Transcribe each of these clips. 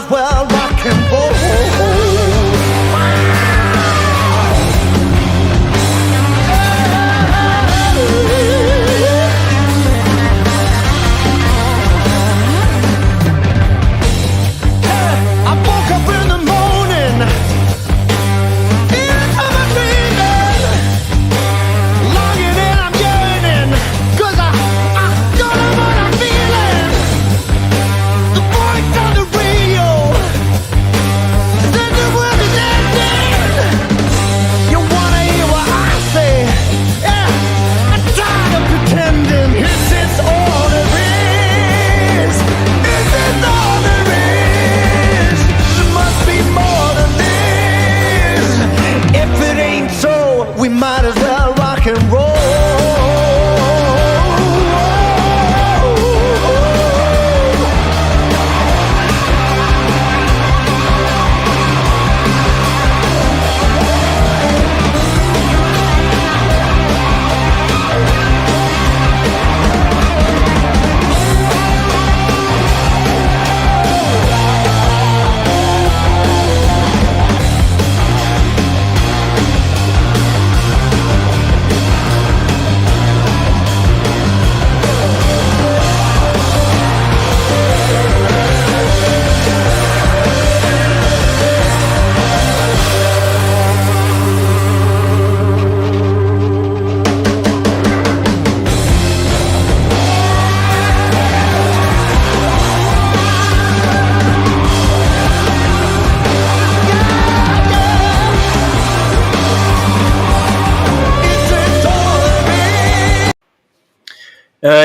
as well rock and roll. I woke up in the morning, into my dreaming, longing and I'm yearning, 'cause I got what I'm feeling. The voice on the radio said the world is ending. You wanna hear what I say? Yeah, I'm tired of pretending. Is this all there is? Is this all there is? There must be more than this. If it ain't so, we might as well rock and roll.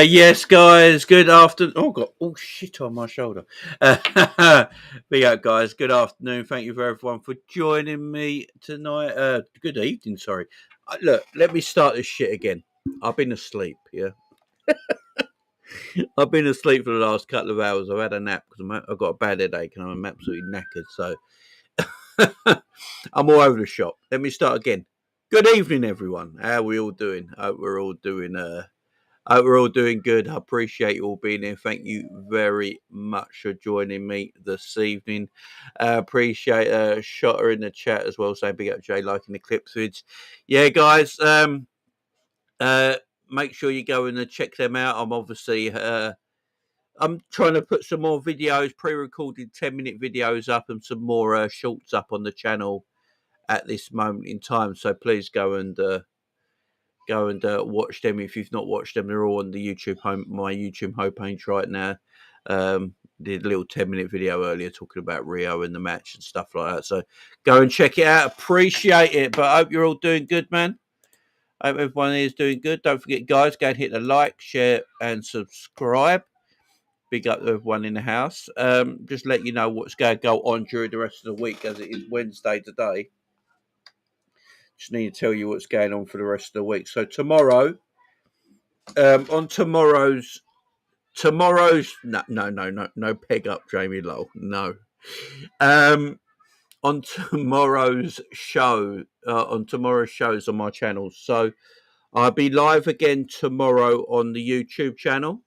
Yes, guys, good afternoon. Oh, I've got all shit on my shoulder. Be out, guys. Good afternoon. Thank you for everyone for joining me tonight. Good evening, sorry. Look, let me start this shit again. I've been asleep, yeah? I've been asleep for the last couple of hours. I've had a nap because I've got a bad headache and I'm absolutely knackered. So I'm all over the shop. Let me start again. Good evening, everyone. How are we all doing? Hope we're all doing good. I appreciate you all being here. Thank you very much for joining me this evening. Appreciate Shotter in the chat as well, saying big up Jay, liking the clips vids. Yeah, guys. Make sure you go and check them out. I'm trying to put some more videos, pre-recorded 10-minute videos up, and some more shorts up on the channel at this moment in time. So please go and watch them if you've not watched them. They're all on the my YouTube homepage right now. Did a little 10-minute video earlier talking about Rio and the match and stuff like that. So go and check it out. Appreciate it. But I hope you're all doing good, man. I hope everyone is doing good. Don't forget, guys, go and hit the like, share, and subscribe. Big up to everyone in the house. Just let you know what's going to go on during the rest of the week, as it is Wednesday today. Just need to tell you what's going on for the rest of the week. So tomorrow, on tomorrow's no peg up, Jamie Lowell, no. On tomorrow's show, on tomorrow's shows on my channel. So I'll be live again tomorrow on the YouTube channel,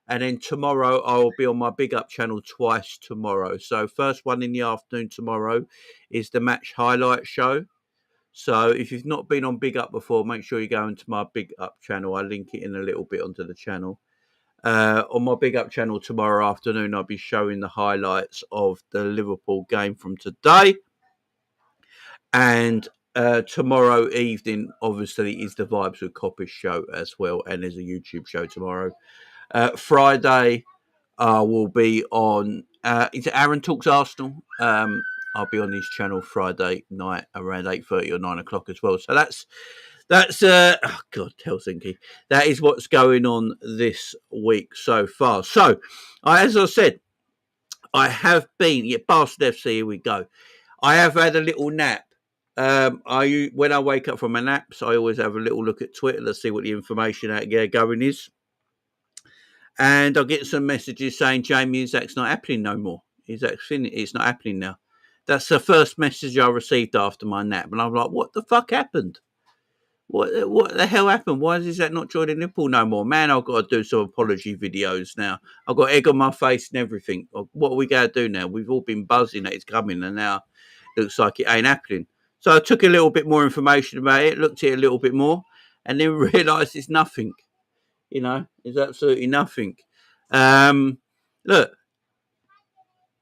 and then tomorrow I'll be on my Big Up channel twice tomorrow. So first one in the afternoon tomorrow is the match highlight show. So if you've not been on Big Up before, make sure you go into my Big Up channel. I'll link it in a little bit onto the channel. On my Big Up channel tomorrow afternoon, I'll be showing the highlights of the Liverpool game from today. And tomorrow evening, obviously, is the Vibes with Coppish show as well. And there's a YouTube show tomorrow. Friday will be on, is it Aaron Talks Arsenal? I'll be on his channel Friday night around 8:30 or 9 o'clock as well. So that's oh God, Helsinki. That is what's going on this week so far. So, as I said, I have been, Bastard FC, here we go. I have had a little nap. When I wake up from my naps, I always have a little look at Twitter to see what the information out there going is. And I'll get some messages saying, Jamie, Isak's not happening no more. It's not happening now. That's the first message I received after my nap. And I'm like, what the fuck happened? What the hell happened? Why is Isak not joining Liverpool no more? Man, I've got to do some apology videos now. I've got egg on my face and everything. What are we going to do now? We've all been buzzing that it's coming, and now it looks like it ain't happening. So I took a little bit more information about it, looked at it a little bit more, and then realised it's nothing. It's absolutely nothing. Look,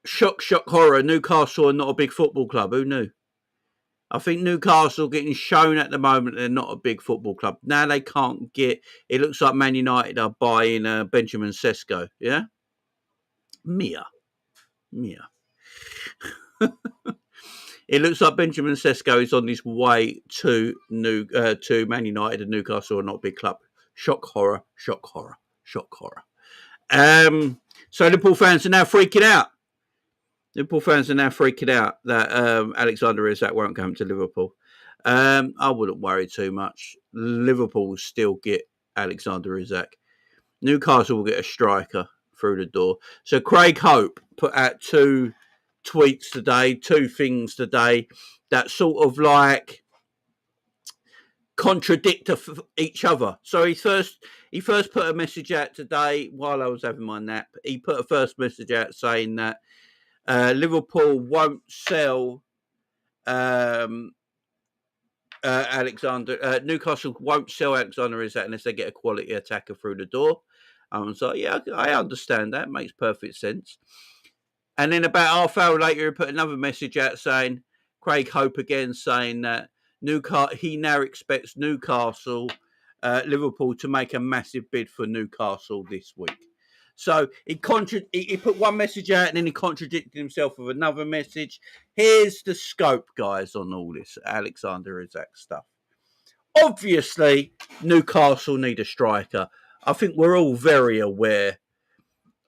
shock, horror. Newcastle are not a big football club. Who knew? I think Newcastle getting shown at the moment they're not a big football club. Now they can't get. It looks like Man United are buying Benjamin Sesko. Yeah, Mia. It looks like Benjamin Sesko is on his way to Man United, and Newcastle are not a big club. Shock, horror. So Liverpool fans are now freaking out. That Alexander Isak won't come to Liverpool. I wouldn't worry too much. Liverpool will still get Alexander Isak. Newcastle will get a striker through the door. So Craig Hope put out two tweets today, two things today that sort of like contradict each other. So he first put a message out today while I was having my nap. He put a first message out saying that Liverpool won't sell Newcastle won't sell Alexander Isak unless they get a quality attacker through the door. So yeah, I understand that. Makes perfect sense. And then about half hour later, he put another message out saying, Craig Hope again, saying that he now expects Liverpool to make a massive bid for Newcastle this week. So he put one message out and then he contradicted himself with another message. Here's the scope, guys, on all this Alexander Isak stuff. Obviously, Newcastle need a striker. I think we're all very aware.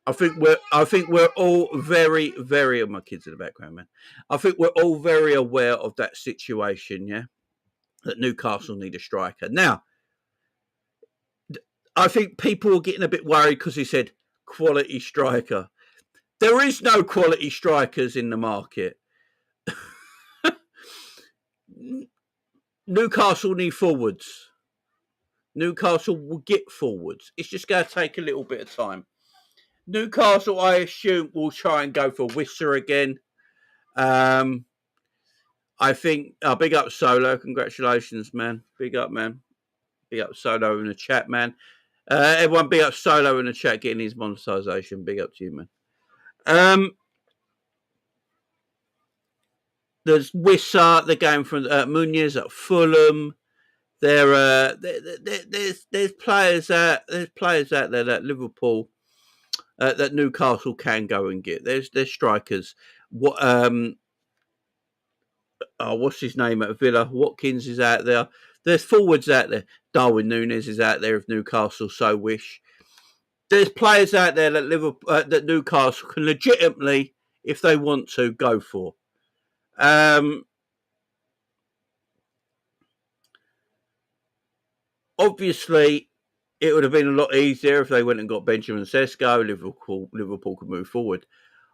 I think we're all very, very. My kids in the background, man. I think we're all very aware of that situation. Yeah, that Newcastle need a striker. Now, I think people are getting a bit worried because he said quality striker. There is no quality strikers in the market. Newcastle need forwards. Newcastle will get forwards. It's just going to take a little bit of time. Newcastle, I assume, will try and go for Wissa again. I think, big up Solo. Congratulations, man. Big up, man. Big up Solo in the chat, man. Everyone, big up Solo in the chat getting his monetisation. Big up to you, man. There's Wissa. They're going from Munoz at Fulham. There's players out there that Liverpool that Newcastle can go and get. There's strikers. What's his name at Villa? Watkins is out there. There's forwards out there. Darwin Núñez is out there if Newcastle so wish. There's players out there that that Newcastle can legitimately, if they want to, go for. Obviously, it would have been a lot easier if they went and got Benjamin Sesko. Liverpool could move forward.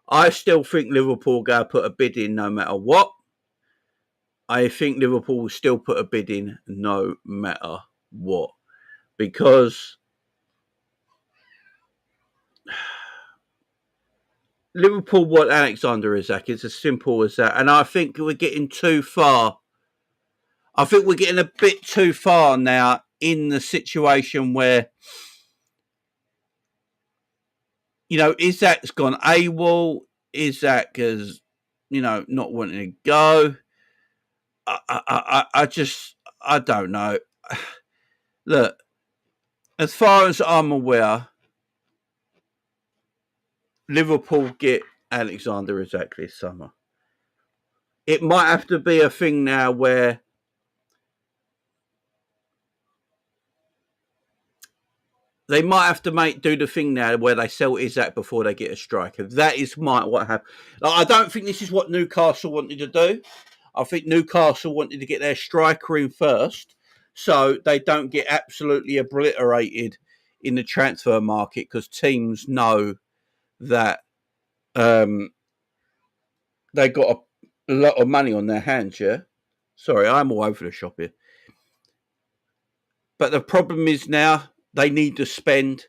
I still think Liverpool go put a bid in no matter what. I think Liverpool will still put a bid in no matter what. Because Liverpool want Alexander Isak. It's as simple as that. And I think we're getting too far. I think we're getting a bit too far now in the situation where, Isak's gone AWOL. Isak has, not wanting to go. I don't know. Look, as far as I'm aware, Liverpool get Alexander Isak this summer. It might have to be a thing now where they might have to do the thing now where they sell Isak before they get a striker. That is what happened. I don't think this is what Newcastle wanted to do. I think Newcastle wanted to get their striker in first so they don't get absolutely obliterated in the transfer market because teams know that they got a lot of money on their hands, yeah? Sorry, I'm all over the shop here. But the problem is now they need to spend.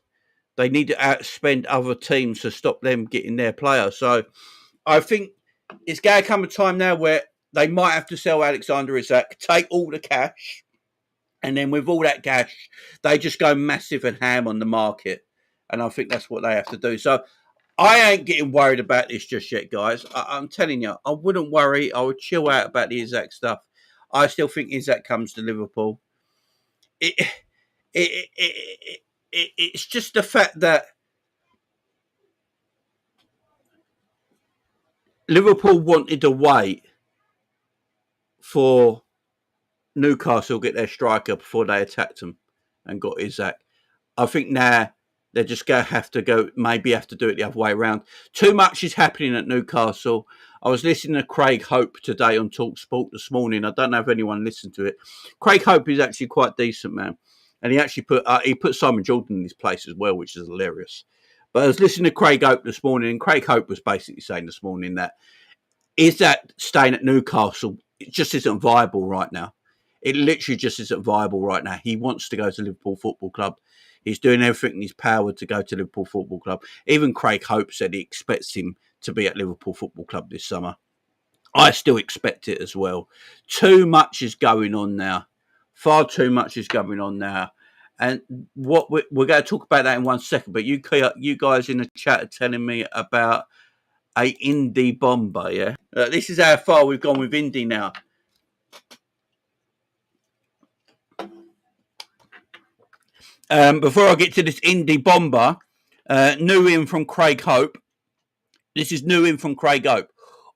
They need to outspend other teams to stop them getting their player. So I think it's going to come a time now where they might have to sell Alexander Isak, take all the cash, and then with all that cash, they just go massive and ham on the market. And I think that's what they have to do. So I ain't getting worried about this just yet, guys. I'm telling you, I wouldn't worry. I would chill out about the Isak stuff. I still think Isak comes to Liverpool. It, it's just the fact that Liverpool wanted to wait for Newcastle to get their striker before they attacked them and got Isak. I think now they're just going to have to maybe have to do it the other way around. Too much is happening at Newcastle. I was listening to Craig Hope today on TalkSport this morning. I don't know if anyone listened to it. Craig Hope is actually quite decent, man. And he actually put Simon Jordan in his place as well, which is hilarious. But I was listening to Craig Hope this morning, and Craig Hope was basically saying this morning that staying at Newcastle, it just isn't viable right now. It literally just isn't viable right now. He wants to go to Liverpool Football Club. He's doing everything in his power to go to Liverpool Football Club. Even Craig Hope said he expects him to be at Liverpool Football Club this summer. I still expect it as well. Too much is going on now. Far too much is going on now. And what we're going to talk about that in 1 second. But you guys in the chat are telling me about a indie bomber, yeah? This is how far we've gone with indie now. Before I get to this indie bomber, new in from Craig Hope. This is new in from Craig Hope.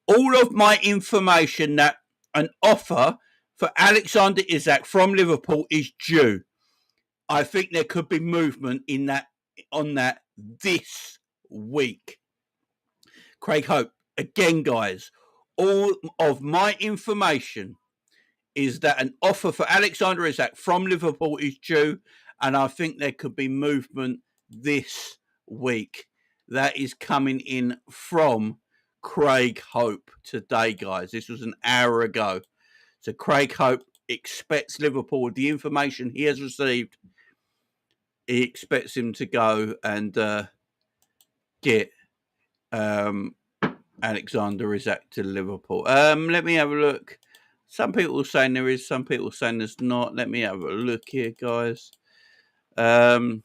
All of my information that an offer for Alexander Isak from Liverpool is due. I think there could be movement on that this week. Craig Hope, again, guys, all of my information is that an offer for Alexander Isak from Liverpool is due, and I think there could be movement this week. That is coming in from Craig Hope today, guys. This was an hour ago. So Craig Hope expects Liverpool, with the information he has received, he expects him to go and get Alexander Isak to Liverpool. Let me have a look. Some people are saying there is, some people are saying there's not. Let me have a look here, guys. Is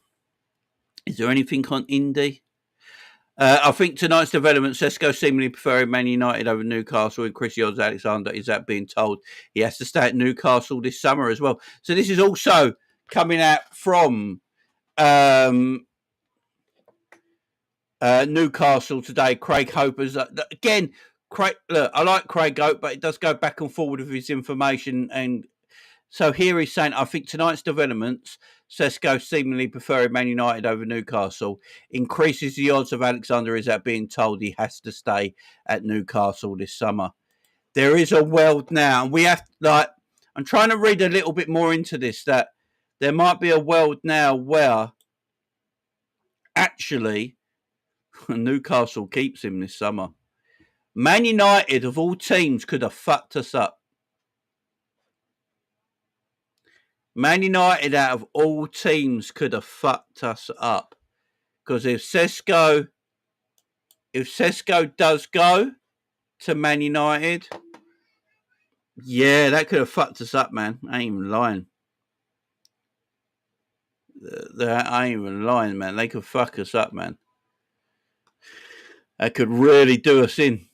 there anything on Indy? I think tonight's development, Sesko seemingly preferring Man United over Newcastle, and Chris Yods Alexander is that being told he has to stay at Newcastle this summer as well. So this is also coming out from Newcastle today. Craig Hope is again. Craig, look, I like Craig Hope, but it does go back and forward with his information. And so here he's saying, I think tonight's developments, Sesko seemingly preferring Man United over Newcastle, increases the odds of Alexander Isak being told he has to stay at Newcastle this summer. There is a world now, and we have, I'm trying to read a little bit more into this, that there might be a world now where actually Newcastle keeps him this summer. Man United, of all teams, could have fucked us up. Man United, out of all teams, could have fucked us up. Because if Sesko does go to Man United, yeah, that could have fucked us up, man. I ain't even lying. I ain't even lying, man. They could fuck us up, man. That could really do us in.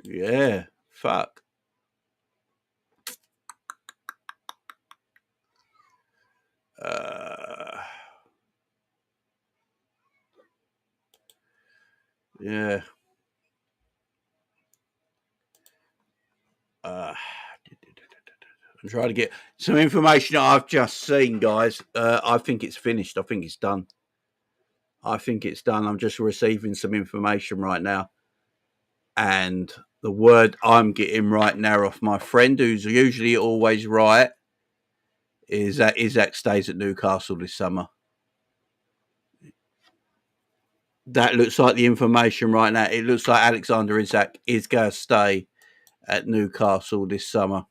Yeah, fuck. Yeah. I'm trying to get some information that I've just seen, guys. I think it's finished. I think it's done. I'm just receiving some information right now. And the word I'm getting right now off my friend, who's usually always right, is that Isak stays at Newcastle this summer. That looks like the information right now. It looks like Alexander Isak is going to stay at Newcastle this summer.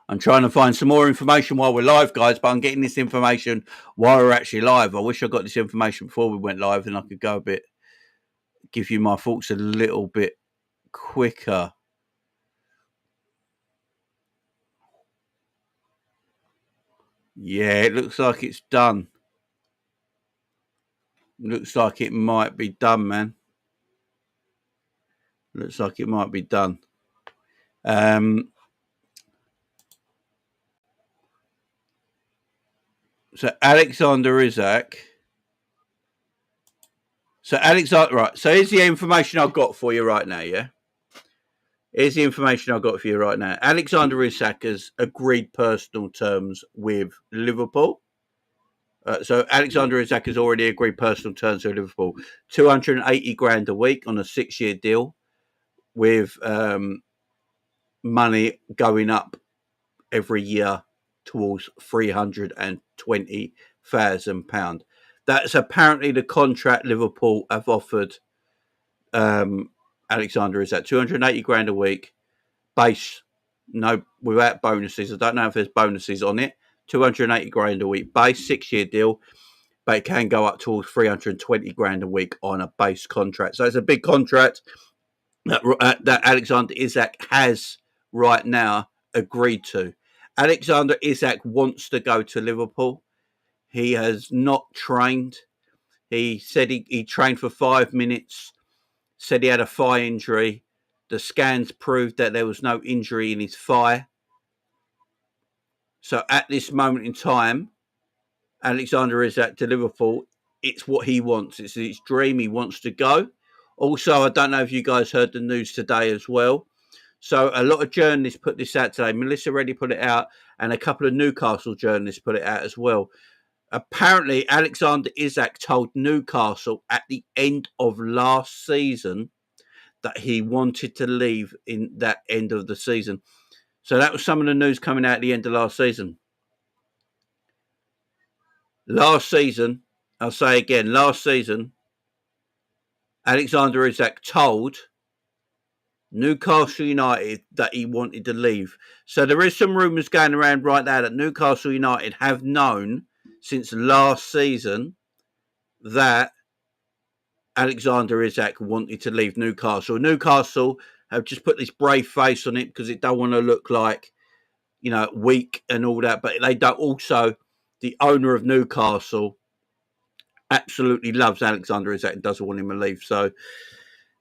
I'm trying to find some more information while we're live, guys, but I'm getting this information while we're actually live. I wish I got this information before we went live and I could go a bit, give you my thoughts a little bit quicker. Yeah, it looks like it's done. Looks like it might be done, man. Looks like it might be done. So Alexander Isak. So Alexander, right. So here's the information I've got for you right now. Yeah, here's the information I've got for you right now. Alexander Isak has agreed personal terms with Liverpool. So Alexander Isak has already agreed personal terms with Liverpool. 280 grand a week on a 6-year deal, with money going up every year towards £320,000. That's apparently the contract Liverpool have offered Alexander Isak. 280 grand a week, base, no, without bonuses. I don't know if there's bonuses on it. 280 grand a week base, 6-year deal, but it can go up towards 320 grand a week on a base contract. So it's a big contract that Alexander Isak has right now agreed to. Alexander Isak wants to go to Liverpool. He has not trained. He said he trained for 5 minutes, said he had a thigh injury. The scans proved that there was no injury in his thigh. So at this moment in time, Alexander Isak to Liverpool, it's what he wants. It's his dream. He wants to go. Also, I don't know if you guys heard the news today as well. So a lot of journalists put this out today. Melissa Reddy put it out, and a couple of Newcastle journalists put it out as well. Apparently, Alexander Isak told Newcastle at the end of last season that he wanted to leave in that end of the season. So that was some of the news coming out at the end of last season. Last season, I'll say again, last season, Alexander Isak told Newcastle United that he wanted to leave. So there is some rumours going around right now that Newcastle United have known since last season that Alexander Isak wanted to leave Newcastle. Newcastle have just put this brave face on it because it don't want to look like, weak and all that. But they don't. Also, the owner of Newcastle absolutely loves Alexander Isak and doesn't want him to leave. So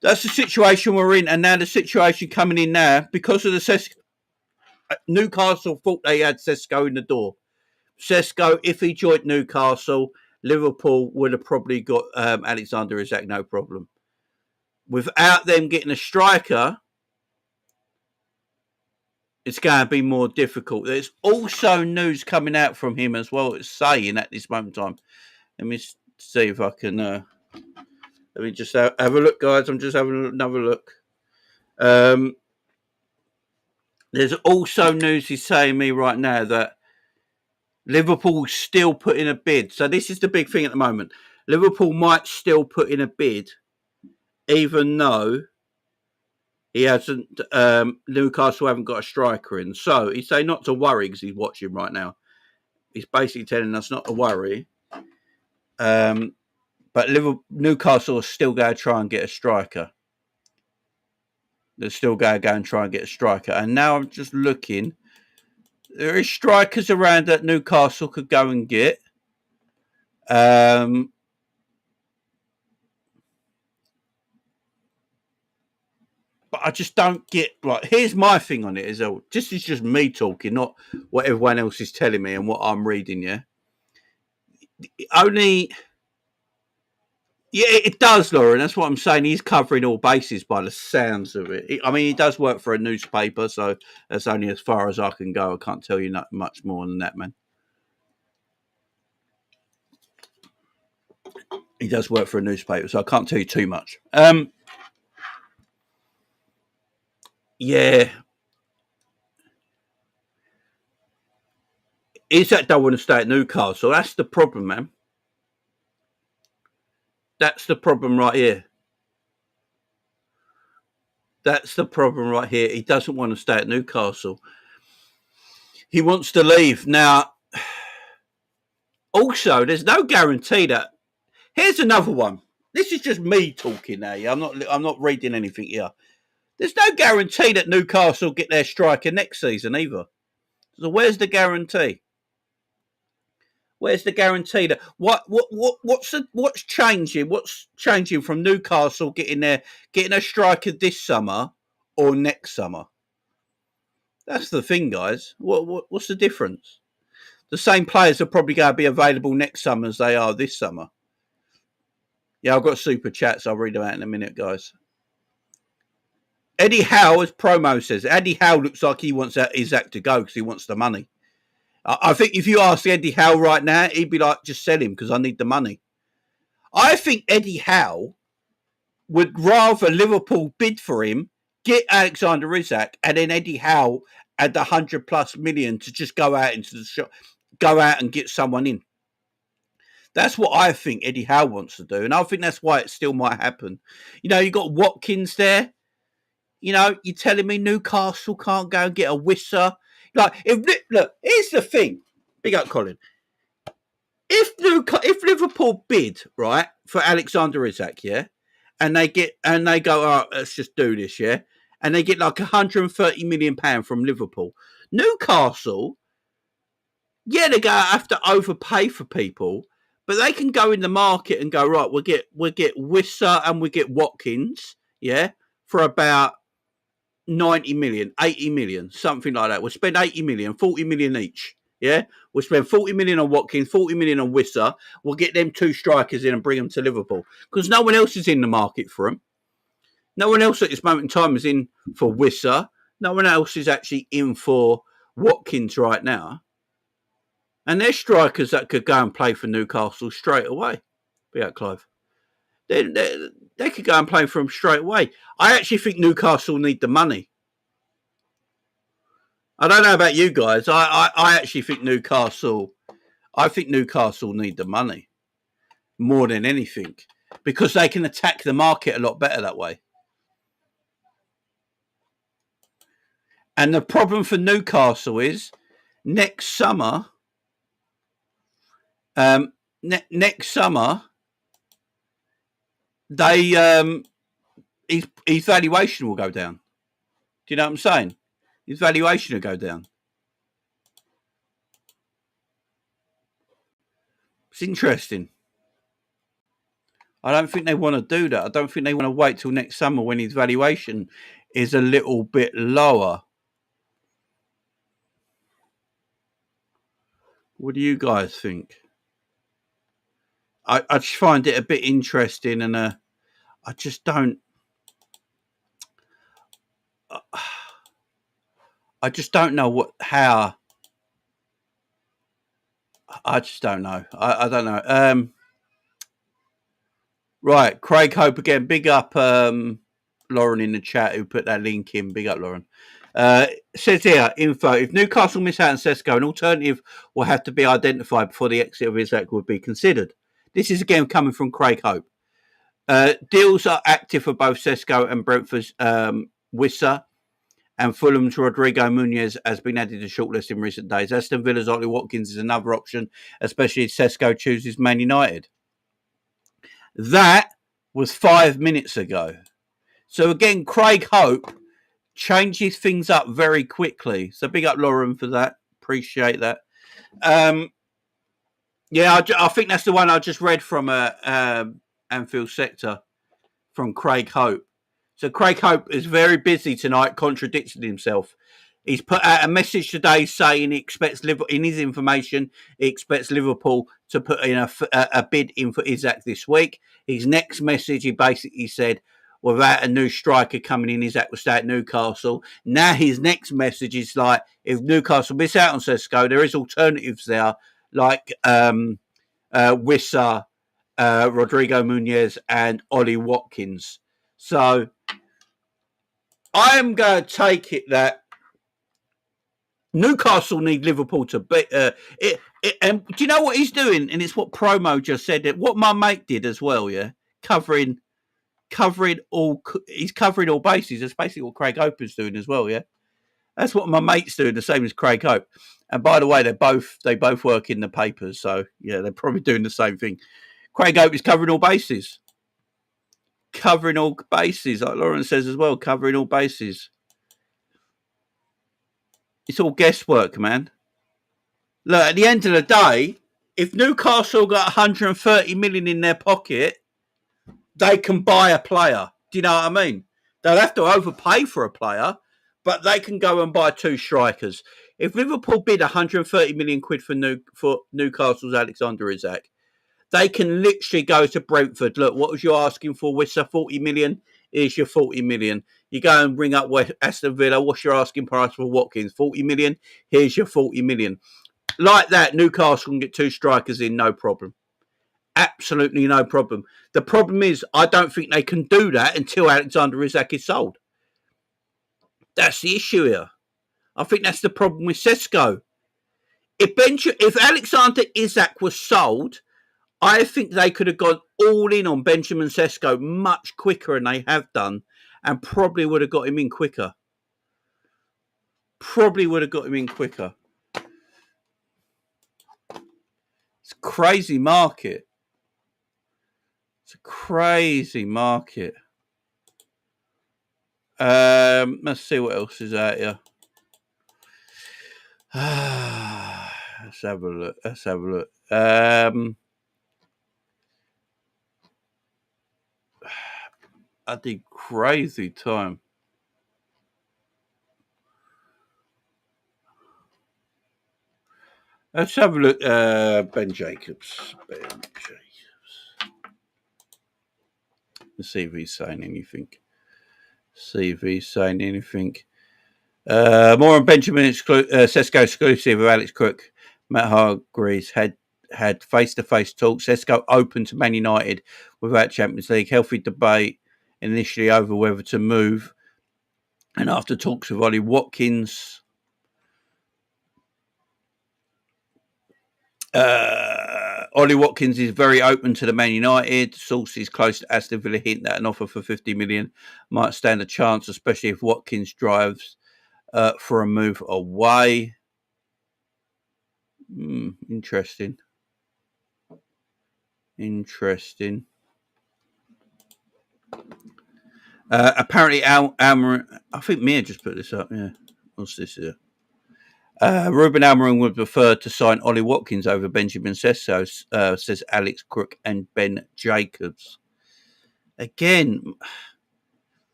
that's the situation we're in. And now the situation coming in now, because of the Newcastle thought they had Sesko in the door. Sesko, if he joined Newcastle, Liverpool would have probably got Alexander Isak, no problem. Without them getting a striker, it's going to be more difficult. There's also news coming out from him as well. It's saying at this moment in time. Let me see if I can. Let me just have a look, guys. I'm just having another look. There's also news he's saying me right now that Liverpool still put in a bid. So this is the big thing at the moment. Liverpool might still put in a bid, even though he hasn't. Newcastle haven't got a striker in. So he's saying not to worry because he's watching right now. He's basically telling us not to worry. But Newcastle are still going to try and get a striker. They're still going to go and try and get a striker. And now I'm just looking. There is strikers around that Newcastle could go and get. But I just don't get. Right, here's my thing on it. This is just me talking, not what everyone else is telling me and what I'm reading. Yeah. Yeah, it does, Lauren. That's what I'm saying. He's covering all bases by the sounds of it. I mean, he does work for a newspaper, so that's only as far as I can go. I can't tell you much more than that, man. He does work for a newspaper, so I can't tell you too much. Yeah. Isak don't want to stay at Newcastle. That's the problem, man. That's the problem right here. That's the problem right here. He doesn't want to stay at Newcastle. He wants to leave. Now, also, there's no guarantee that. Here's another one. This is just me talking now. Yeah? I'm not reading anything here. There's no guarantee that Newcastle get their striker next season either. So where's the guarantee? Where's the guarantee that what's changing? What's changing from Newcastle getting a striker this summer or next summer? That's the thing, guys. What's the difference? The same players are probably going to be available next summer as they are this summer. Yeah, I've got super chats. I'll read them out in a minute, guys. Eddie Howe, as promo says, Eddie Howe looks like he wants Isak to go because he wants the money. I think if you ask Eddie Howe right now, he'd be like, just sell him because I need the money. I think Eddie Howe would rather Liverpool bid for him, get Alexander Isak, and then Eddie Howe add 100+ million to just go out into the shop, go out and get someone in. That's what I think Eddie Howe wants to do, and I think that's why it still might happen. You know, you got Watkins there. You know, you're telling me Newcastle can't go and get a Wissa? Like, look, here's the thing. Big up, Colin. If Liverpool bid, right, for Alexander Isak, yeah, and they go, oh, let's just do this, yeah, and they get like £130 million from Liverpool, Newcastle, yeah, they're going to have to overpay for people, but they can go in the market and go, right, we'll get Wissa and we get Watkins, yeah, for about 90 million, 80 million, something like that. We'll spend 80 million, 40 million each. Yeah, we'll spend 40 million on Watkins, 40 million on Wissa. We'll get them two strikers in and bring them to Liverpool because no one else is in the market for them. No one else at this moment in time is in for Wissa. No one else is actually in for Watkins right now. And there's strikers that could go and play for Newcastle straight away. Be out, Clive. They could go and play for them straight away. I actually think Newcastle need the money. I don't know about you guys. I actually think Newcastle need the money more than anything because they can attack the market a lot better that way. And the problem for Newcastle is next summer, his valuation will go down. Do you know what I'm saying? His valuation will go down. It's interesting. I don't think they want to do that. I don't think they want to wait till next summer when his valuation is a little bit lower. What do you guys think? I just find it a bit interesting, and I just don't. I just don't know how. I just don't know. I don't know. Right, Craig Hope again. Big up Lauren in the chat who put that link in. Big up, Lauren. Says here, info. If Newcastle miss out on Sesko, an alternative will have to be identified before the exit of Isak would be considered. This is again coming from Craig Hope. Deals are active for both Sesko and Brentford's Wissa, and Fulham's Rodrigo Muniz has been added to shortlist in recent days. Aston Villa's Ollie Watkins is another option, especially if Sesko chooses Man United. That was 5 minutes ago. So again, Craig Hope changes things up very quickly. So big up Lauren for that. Appreciate that. Yeah, I think that's the one I just read from Anfield Sector from Craig Hope. So Craig Hope is very busy tonight, contradicting himself. He's put out a message today saying he expects in his information, he expects Liverpool to put in a bid in for Isak this week. His next message, he basically said, without a new striker coming in, Isak will stay at Newcastle. Now his next message is like, if Newcastle miss out on Sesko, there is alternatives there, like Wissa, Rodrigo Muniz, and Ollie Watkins. So I'm going to take it that Newcastle need Liverpool to beat it. And do you know what he's doing? And it's what Promo just said. What my mate did as well, yeah? covering all. He's covering all bases. That's basically what Craig Open's doing as well. Yeah, that's what my mate's doing. The same as Craig Hope. And by the way, they both work in the papers, so yeah, they're probably doing the same thing. Craig Hope is covering all bases. Covering all bases, like Lauren says as well, covering all bases. It's all guesswork, man. Look, at the end of the day, if Newcastle got 130 million in their pocket, they can buy a player. Do you know what I mean? They'll have to overpay for a player, but they can go and buy 2 strikers. If Liverpool bid 130 million quid for Newcastle's Alexander Isak, they can literally go to Brentford. Look, what was you asking for, Wissa? 40 million? Here's your 40 million. You go and bring up Aston Villa. What's your asking price for Watkins? 40 million? Here's your 40 million. Like that, Newcastle can get 2 strikers in, no problem. Absolutely no problem. The problem is, I don't think they can do that until Alexander Isak is sold. That's the issue here. I think that's the problem with Sesko. If Alexander Isak was sold, I think they could have gone all in on Benjamin Sesko much quicker than they have done, and probably would have got him in quicker. It's a crazy market. Let's see what else is out here. Let's have a look. I did crazy time. Let's have a look. Ben Jacobs. Let's see if he's saying anything. More on Benjamin Sesko exclusive of Alex Crook. Matt Hargreaves had face-to-face talks. Sesko open to Man United without Champions League. Healthy debate initially over whether to move. And after talks with Ollie Watkins, Ollie Watkins is very open to the Man United. Sources close to Aston Villa hint that an offer for 50 million might stand a chance, especially if Watkins drives for a move away. Interesting. Apparently, Almiron, I think Mia just put this up. Yeah, what's this here? Ruben Almiron would prefer to sign Ollie Watkins over Benjamin Sesko, says Alex Crook and Ben Jacobs. Again,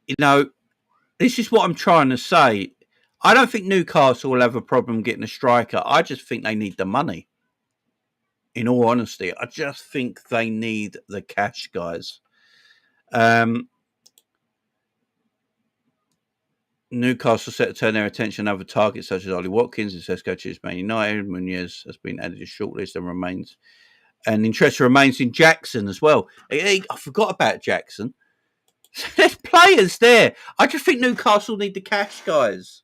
you know, this is what I'm trying to say. I don't think Newcastle will have a problem getting a striker. I just think they need the money. In all honesty, I just think they need the cash, guys. Newcastle set to turn their attention on other targets such as Ollie Watkins and Sesko chooses Man United. Munoz has been added to shortlist and interest remains in Jackson as well. I forgot about Jackson. There's players there. I just think Newcastle need the cash, guys.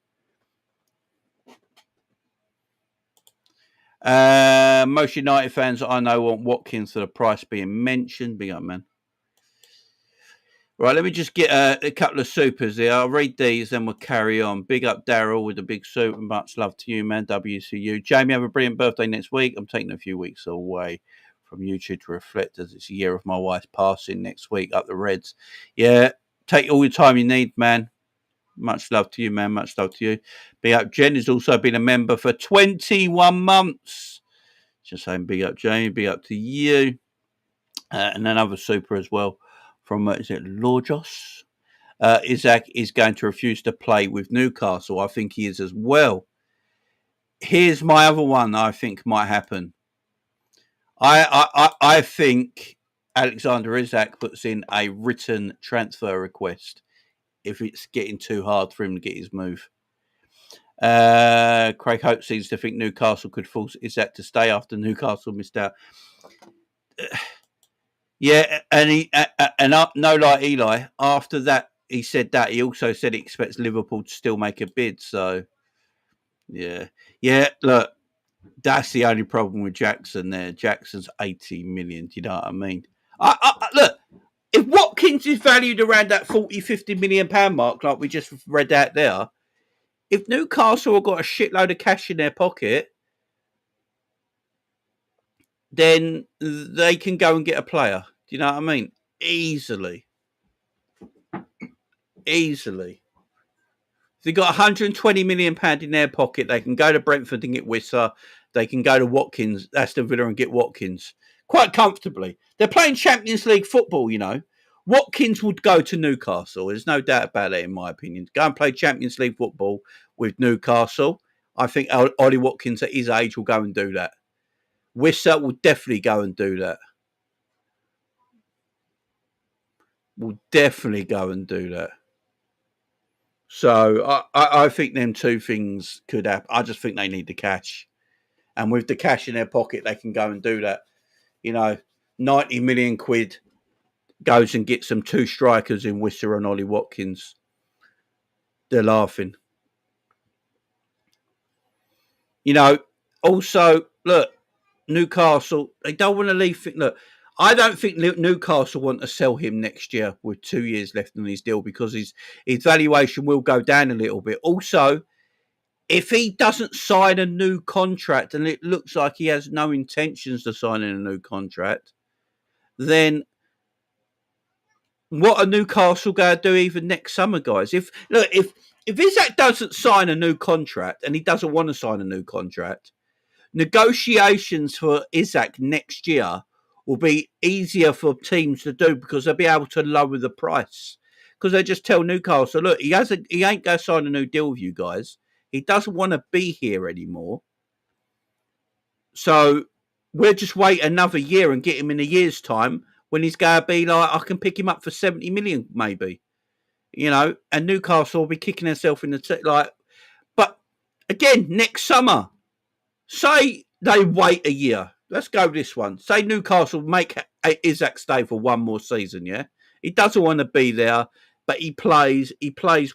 Most United fans I know want Watkins for the price being mentioned. Big up, man. Right, let me just get a couple of supers here. I'll read these, then we'll carry on. Big up, Daryl, with the big super. Much love to you, man. WCU. Jamie, have a brilliant birthday next week. I'm taking a few weeks away from YouTube to reflect as it's a year of my wife's passing next week. Up the Reds. Yeah, take all your time you need, man. Much love to you, man. Much love to you. Big up, Jen has also been a member for 21 months. Just saying, big up, Jamie. Big up to you. And another super as well. From, is it Lorjos? Isak is going to refuse to play with Newcastle. I think he is as well. Here's my other one I think might happen. I think Alexander Isak puts in a written transfer request if it's getting too hard for him to get his move. Craig Hope seems to think Newcastle could force Isak to stay after Newcastle missed out. Yeah, and no, like Eli. After that, he said that he also said he expects Liverpool to still make a bid. So, yeah. Look, that's the only problem with Jackson. There, Jackson's 80 million. Do you know what I mean? Look, if Watkins is valued around that 40, 50 million pound mark, like we just read out there, if Newcastle have got a shitload of cash in their pocket, then they can go and get a player. Do you know what I mean? Easily. If they've got £120 million in their pocket, they can go to Brentford and get Wissa. They can go to Watkins, Aston Villa, and get Watkins quite comfortably. They're playing Champions League football, you know. Watkins would go to Newcastle. There's no doubt about it, in my opinion. Go and play Champions League football with Newcastle. I think Ollie Watkins at his age will go and do that. Wissa will definitely go and do that. So I think them two things could happen. I just think they need the cash. And with the cash in their pocket, they can go and do that. You know, 90 million quid goes and gets them two strikers in Wissa and Ollie Watkins. They're laughing. You know, also, look, Newcastle, they don't want to leave. Look, I don't think Newcastle want to sell him next year with 2 years left on his deal because his valuation will go down a little bit. Also, if he doesn't sign a new contract, and it looks like he has no intentions of signing a new contract, then what are Newcastle going to do even next summer, guys? If Isak doesn't sign a new contract and he doesn't want to sign a new contract, negotiations for Isak next year will be easier for teams to do because they'll be able to lower the price. Because they just tell Newcastle, look, he ain't going to sign a new deal with you guys. He doesn't want to be here anymore. So we'll just wait another year and get him in a year's time when he's going to be like, I can pick him up for 70 million, maybe. You know, and Newcastle will be kicking herself in the But again, next summer, say they wait a year. Let's go this one. Say Newcastle make Isak stay for one more season, yeah? He doesn't want to be there, but he plays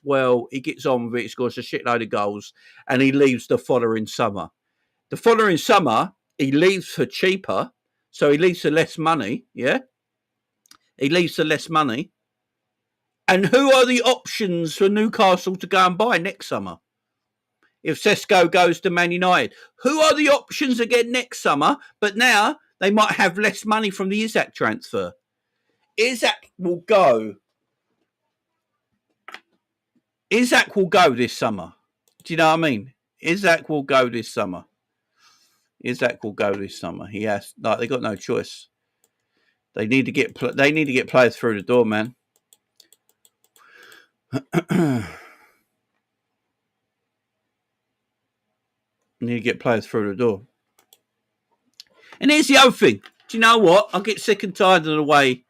well, he gets on with it, he scores a shitload of goals, and he leaves the following summer. The following summer, he leaves for cheaper, so he leaves for less money, yeah? He leaves for less money. And who are the options for Newcastle to go and buy next summer? If Sesko goes to Man United, who are the options again next summer? But now they might have less money from the Isak transfer. Isak will go this summer. Do you know what I mean? Isak will go this summer. He has they got no choice. They need to get players through the door, man. Need to get players through the door. And here's the other thing. Do you know what? I get sick and tired of the way.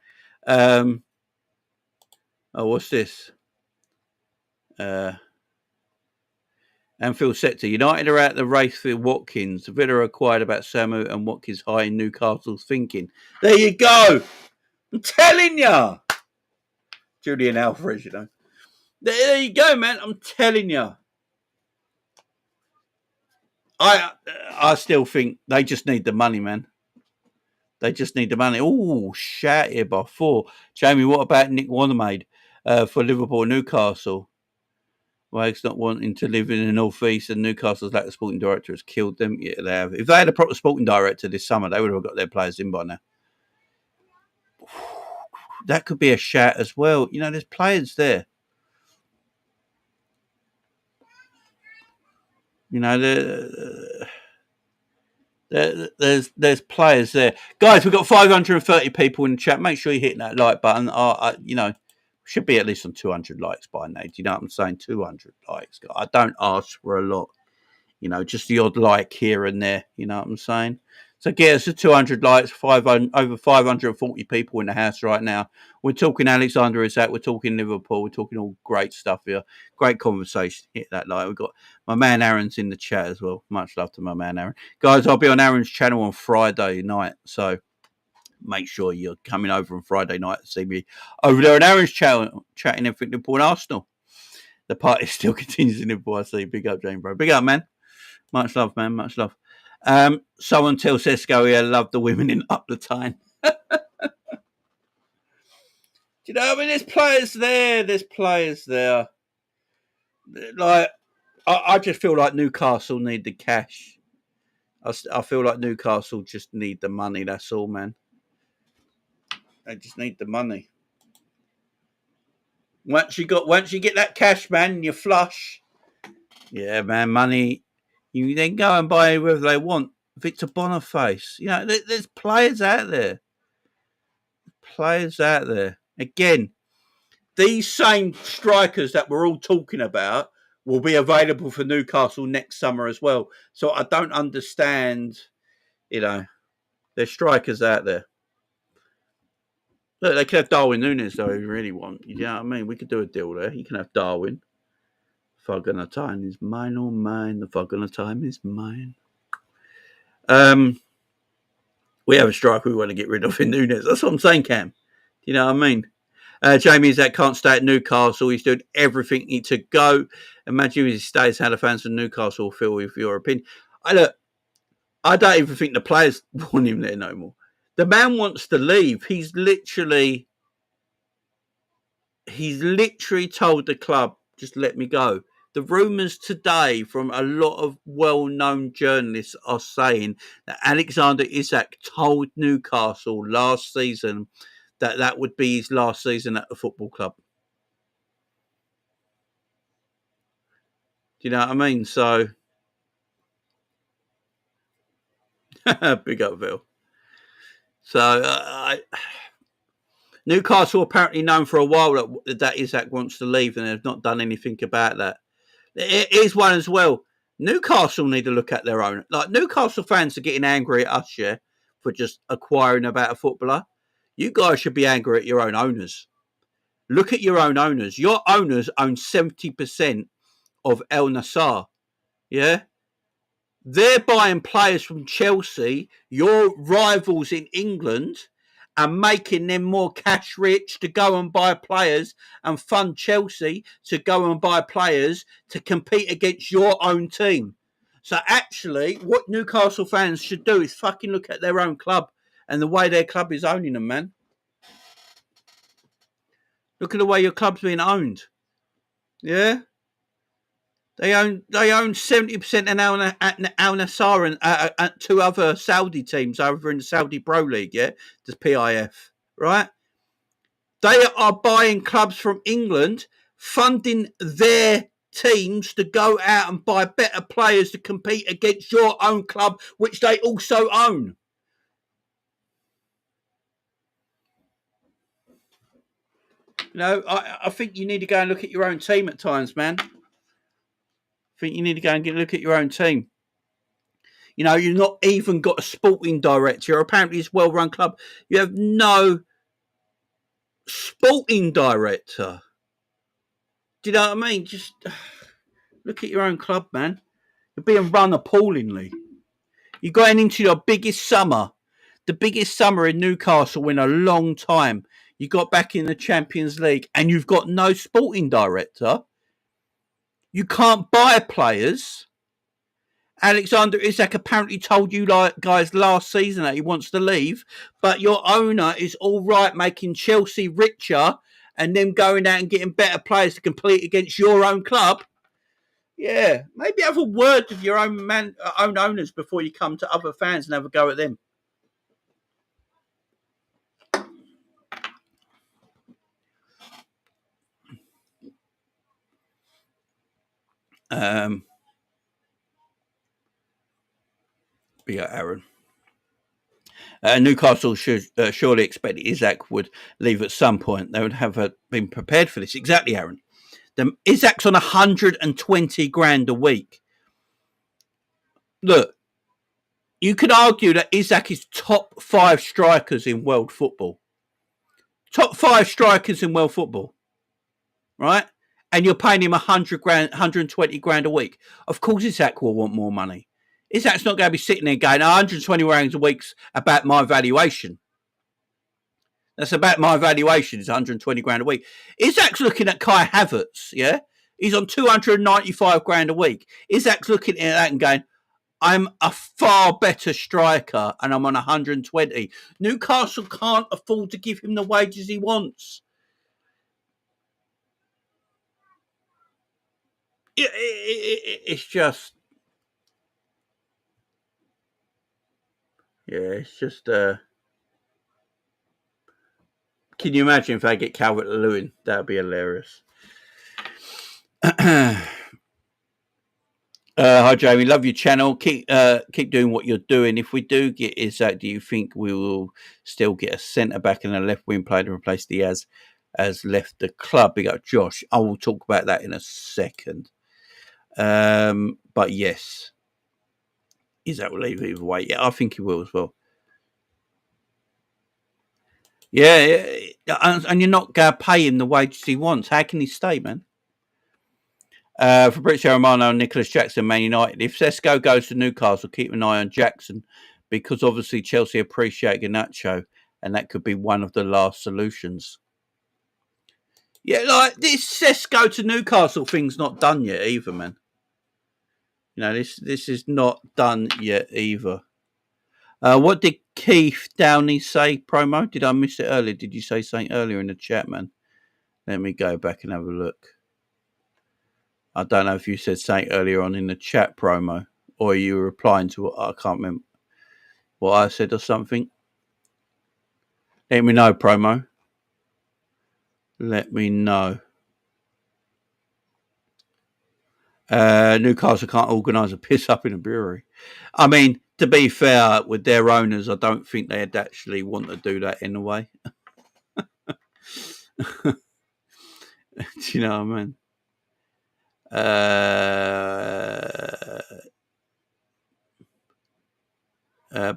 What's this? Anfield sector. United are out the race for Watkins. Villa acquired about Samu and Watkins high in Newcastle's thinking. There you go. I'm telling you. Julian Alvarez, you know. There you go, man. I'm telling you. I still think they just need the money, man. They just need the money. Oh, shout here by 4. Jamie, what about Nick Wanamaid for Liverpool Newcastle? Wags not wanting to live in the North East and Newcastle's lack of sporting director has killed them. Yeah, they have. If they had a proper sporting director this summer, they would have got their players in by now. That could be a shout as well. You know, there's players there. You know, there's players there. Guys, we've got 530 people in the chat. Make sure you're hitting that like button. You know, should be at least on 200 likes by now. Do you know what I'm saying? 200 likes. I don't ask for a lot. You know, just the odd like here and there. You know what I'm saying? So get us to 200 likes, over 540 people in the house right now. We're talking Alexander Isak, we're talking Liverpool, we're talking all great stuff here. Great conversation. Hit that like. We've got my man Aaron's in the chat as well. Much love to my man Aaron. Guys, I'll be on Aaron's channel on Friday night. So make sure you're coming over on Friday night to see me over there on Aaron's channel, chatting everything Liverpool and Arsenal. The party still continues in Liverpool, I see. Big up, James, bro. Big up, man. Much love, man. Much love. Someone tell Sesko I love the women in Up the Tyne. Do you know what I mean? There's players there. There's players there. Like, I just feel like Newcastle need the cash. I feel like Newcastle just need the money. That's all, man. They just need the money. Once you get that cash, man, you're flush. Yeah, man, money. You then go and buy whoever they want. Victor Boniface. You know, there's players out there. Players out there. Again, these same strikers that we're all talking about will be available for Newcastle next summer as well. So I don't understand, you know, there's strikers out there. Look, they could have Darwin Núñez though if you really want. You know what I mean? We could do a deal there. You can have Darwin. Fog on a time is mine, oh mine. The fog on a time is mine. We have a striker we want to get rid of in Núñez. That's what I'm saying, Cam. You know what I mean? Jamie Isak can't stay at Newcastle. He's doing everything to go. Imagine if he stays, how the fans of Newcastle will feel with your opinion. I don't even think the players want him there no more. The man wants to leave. He's literally told the club, just let me go. The rumours today from a lot of well-known journalists are saying that Alexander Isak told Newcastle last season that would be his last season at the football club. Do you know what I mean? So, big up, Bill. So, Newcastle apparently known for a while that Isak wants to leave, and they've not done anything about that. Here's one as well. Newcastle need to look at their own. Like, Newcastle fans are getting angry at us, yeah, for just acquiring about a footballer. You guys should be angry at your own owners. Look at your own owners. Your owners own 70% of El Nassr. Yeah? They're buying players from Chelsea, your rivals in England, and making them more cash rich to go and buy players and fund Chelsea to go and buy players to compete against your own team. So actually, what Newcastle fans should do is fucking look at their own club and the way their club is owning them, man. Look at the way your club's being owned. Yeah? They own 70% in Al Nassr and two other Saudi teams over in the Saudi Pro League, yeah? The PIF, right? They are buying clubs from England, funding their teams to go out and buy better players to compete against your own club, which they also own. You know, I think you need to go and look at your own team at times, man. I think you need to go and look at your own team. You know, you've not even got a sporting director. Apparently, it's a well-run club. You have no sporting director. Do you know what I mean? Just look at your own club, man. You're being run appallingly. You're going into your biggest summer. The biggest summer in Newcastle in a long time. You got back in the Champions League and you've got no sporting director. You can't buy players. Alexander Isak apparently told you guys last season that he wants to leave, but your owner is all right making Chelsea richer and them going out and getting better players to compete against your own club. Yeah, maybe have a word with your own owners before you come to other fans and have a go at them. Yeah, Aaron. Newcastle should surely expect Isak would leave at some point. They would have been prepared for this. Exactly, Aaron. Isak's on 120 grand a week. Look, you could argue that Isak is top 5 strikers in world football. Top 5 strikers in world football. Right? And you're paying him 100 grand, 120 grand a week. Of course, Isak will want more money. Isak's not going to be sitting there going, 120 grand a week's about my valuation. That's about my valuation is 120 grand a week. Isak's looking at Kai Havertz, yeah? He's on 295 grand a week. Isak's looking at that and going, I'm a far better striker and I'm on 120. Newcastle can't afford to give him the wages he wants. It's just, yeah, it's just. Can you imagine if they get Calvert Lewin? That'd be hilarious. Hi Jamie, love your channel. Keep doing what you're doing. If we do get Isak, do you think we will still get a centre back and a left wing player to replace Diaz as left the club? Big up Josh. I will talk about that in a second. But yes, Isak will leave either way. Yeah, I think he will as well. Yeah, and you're not going to pay him the wages he wants. How can he stay, man? Fabrizio Romano and Nicholas Jackson, Man United. If Sesko goes to Newcastle, keep an eye on Jackson because obviously Chelsea appreciate Garnacho and that could be one of the last solutions. Yeah, like this Sesko to Newcastle thing's not done yet either, man. You know, this is not done yet either. What did Keith Downey say, promo? Did I miss it earlier? Did you say something earlier in the chat, man? Let me go back and have a look. I don't know if you said something earlier on in the chat, promo, or you were replying to what I can't remember what I said or something. Let me know, promo. Let me know. Newcastle can't organise a piss up in a brewery. I mean, to be fair, with their owners, I don't think they'd actually want to do that in a way. Do you know what I mean?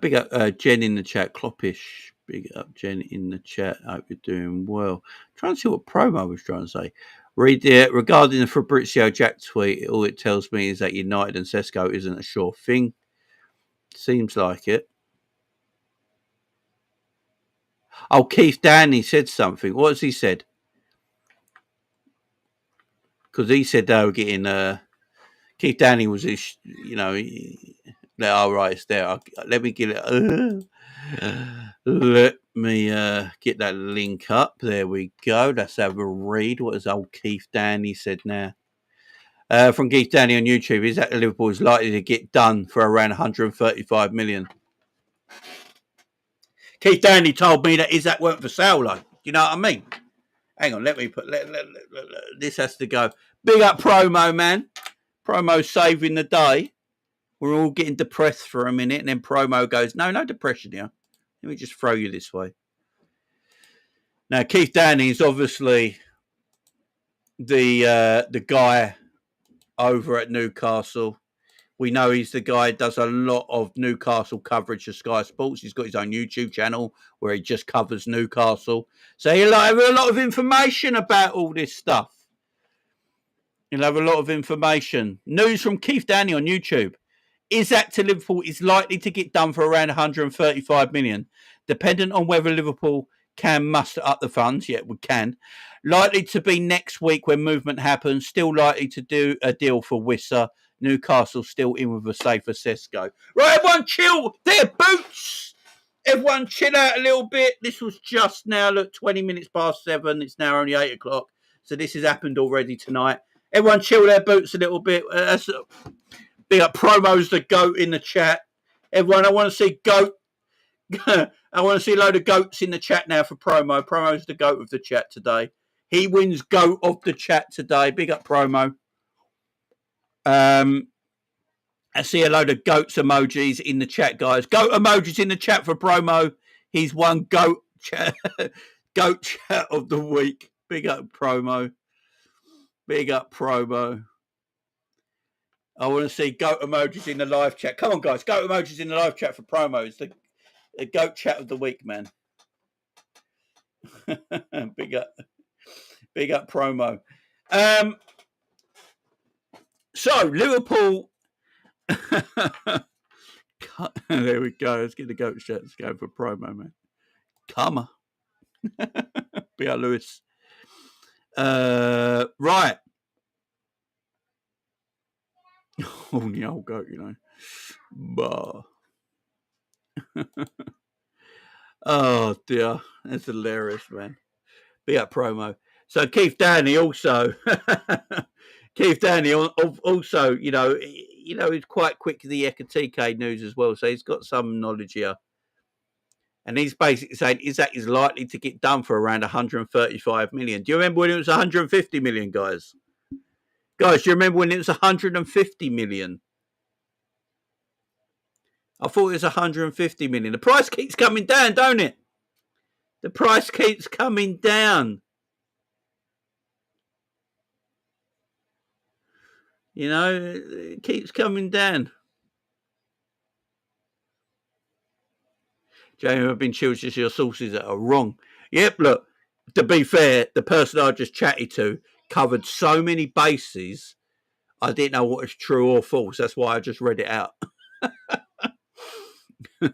Big up Jen in the chat, Kloppish. Big up Jen in the chat. I hope you're doing well. Trying to see what promo was trying to say. Regarding the Fabrizio Jack tweet, all it tells me is that United and Sesko isn't a sure thing. Seems like it. Oh, Keith Downey said something. What has he said? Because he said they were getting. Keith Downey was, oh, right, it's there. Let me get it. Let me get that link up. There we go. Let's have a read. What has old Keith Downey said now? From Keith Downey on YouTube, is that Liverpool is likely to get done for around 135 million? Keith Downey told me that Isak weren't for sale, though. You know what I mean? Hang on, let me put. This has to go. Big up promo, man. Promo saving the day. We're all getting depressed for a minute, and then promo goes, no depression here. Let me just throw you this way. Now, Keith Downey is obviously the guy over at Newcastle. We know he's the guy who does a lot of Newcastle coverage for Sky Sports. He's got his own YouTube channel where he just covers Newcastle. So he'll have a lot of information about all this stuff. He'll have a lot of information. News from Keith Downey on YouTube. Isak to Liverpool is likely to get done for around 135 million, dependent on whether Liverpool can muster up the funds. Yeah, we can. Likely to be next week when movement happens. Still likely to do a deal for Wissa. Newcastle still in with a safer Sesko. Right, everyone chill their boots. Everyone chill out a little bit. This was just now, look, 20 minutes past 7. It's now only 8 o'clock. So this has happened already tonight. Everyone chill their boots a little bit. Big up promos the GOAT in the chat. Everyone, I want to see GOAT. I want to see a load of goats in the chat now for promo. Promo's the GOAT of the chat today. He wins GOAT of the chat today. Big up promo. I see a load of goats emojis in the chat, guys. Goat emojis in the chat for promo. He's won GOAT chat, GOAT chat of the week. Big up promo. Big up promo. I want to see goat emojis in the live chat. Come on, guys. Goat emojis in the live chat for promos. The GOAT chat of the week, man. Big up promo. So, Liverpool. There we go. Let's get the GOAT chat. Let's go for promo, man. Come on. Big up, Lewis. Right. Oh, the old GOAT, you know. Bah. Oh, dear. That's hilarious, man. Big up promo. So Keith Downey also Keith Danny also, he's quite quick to the Ekatike news as well, so he's got some knowledge here. And he's basically saying Isak is likely to get done for around 135 million. Do you remember when it was 150 million, guys? Guys, do you remember when it was 150 million? I thought it was 150 million. The price keeps coming down, don't it? The price keeps coming down. It keeps coming down. Jamie, I've been chilled just your sources that are wrong. Yep, look, to be fair, the person I just chatted to covered so many bases, I didn't know what was true or false. That's why I just read it out.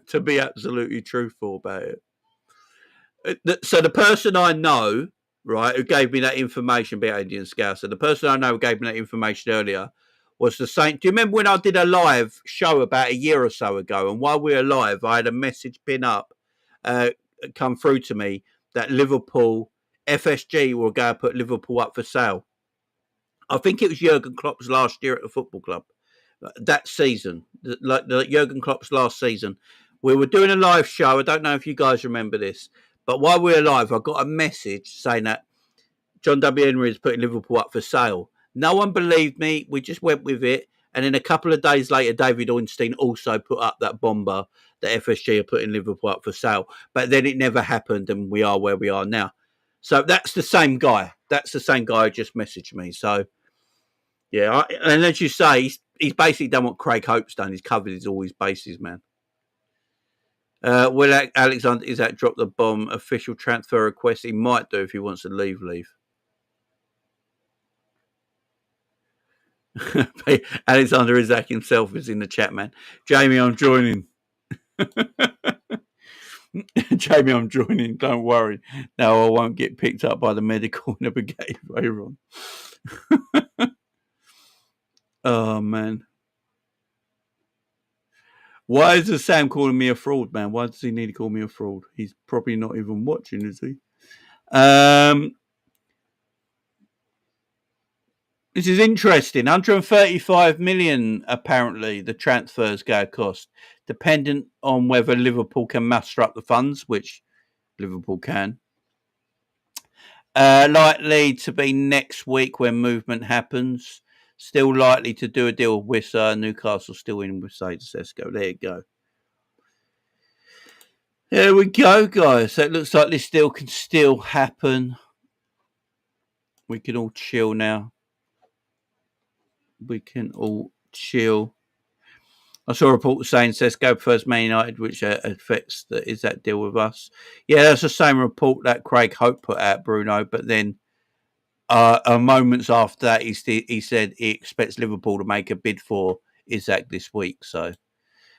To be absolutely truthful about it. So the person I know, right, who gave me that information about Indian Scouts, so the person I know who gave me that information earlier was the same. Do you remember when I did a live show about a year or so ago? And while we were live, I had a message pin up come through to me that Liverpool, FSG will go put Liverpool up for sale. I think it was Jurgen Klopp's last year at the football club. That season, like Jurgen Klopp's last season, we were doing a live show. I don't know if you guys remember this, but while we were live, I got a message saying that John W. Henry is putting Liverpool up for sale. No one believed me. We just went with it. And then a couple of days later, David Ornstein also put up that bomber that FSG are putting Liverpool up for sale. But then it never happened, and we are where we are now. So that's the same guy. That's the same guy who just messaged me. So, yeah. And as you say, he's basically done what Craig Hope's done. He's covered all his bases, man. Will Alexander Isak drop the bomb official transfer request? He might do if he wants to leave. Alexander Isak himself is in the chat, man. Jamie, I'm joining. Jamie, I'm joining. Don't worry. No, I won't get picked up by the medical in a brigade later on. Oh, man. Why is the Sam calling me a fraud, man? Why does he need to call me a fraud? He's probably not even watching, is he? This is interesting. 135 million, apparently, the transfers go cost, dependent on whether Liverpool can muster up the funds, which Liverpool can. Likely to be next week when movement happens. Still likely to do a deal with Newcastle still in with Cesco. There you go. There we go, guys. So it looks like this deal can still happen. We can all chill now. We can all chill. I saw a report saying Cesco prefers Man United, which affects that deal with us. Yeah, that's the same report that Craig Hope put out, Bruno. But then moments after that, he said he expects Liverpool to make a bid for Isak this week. So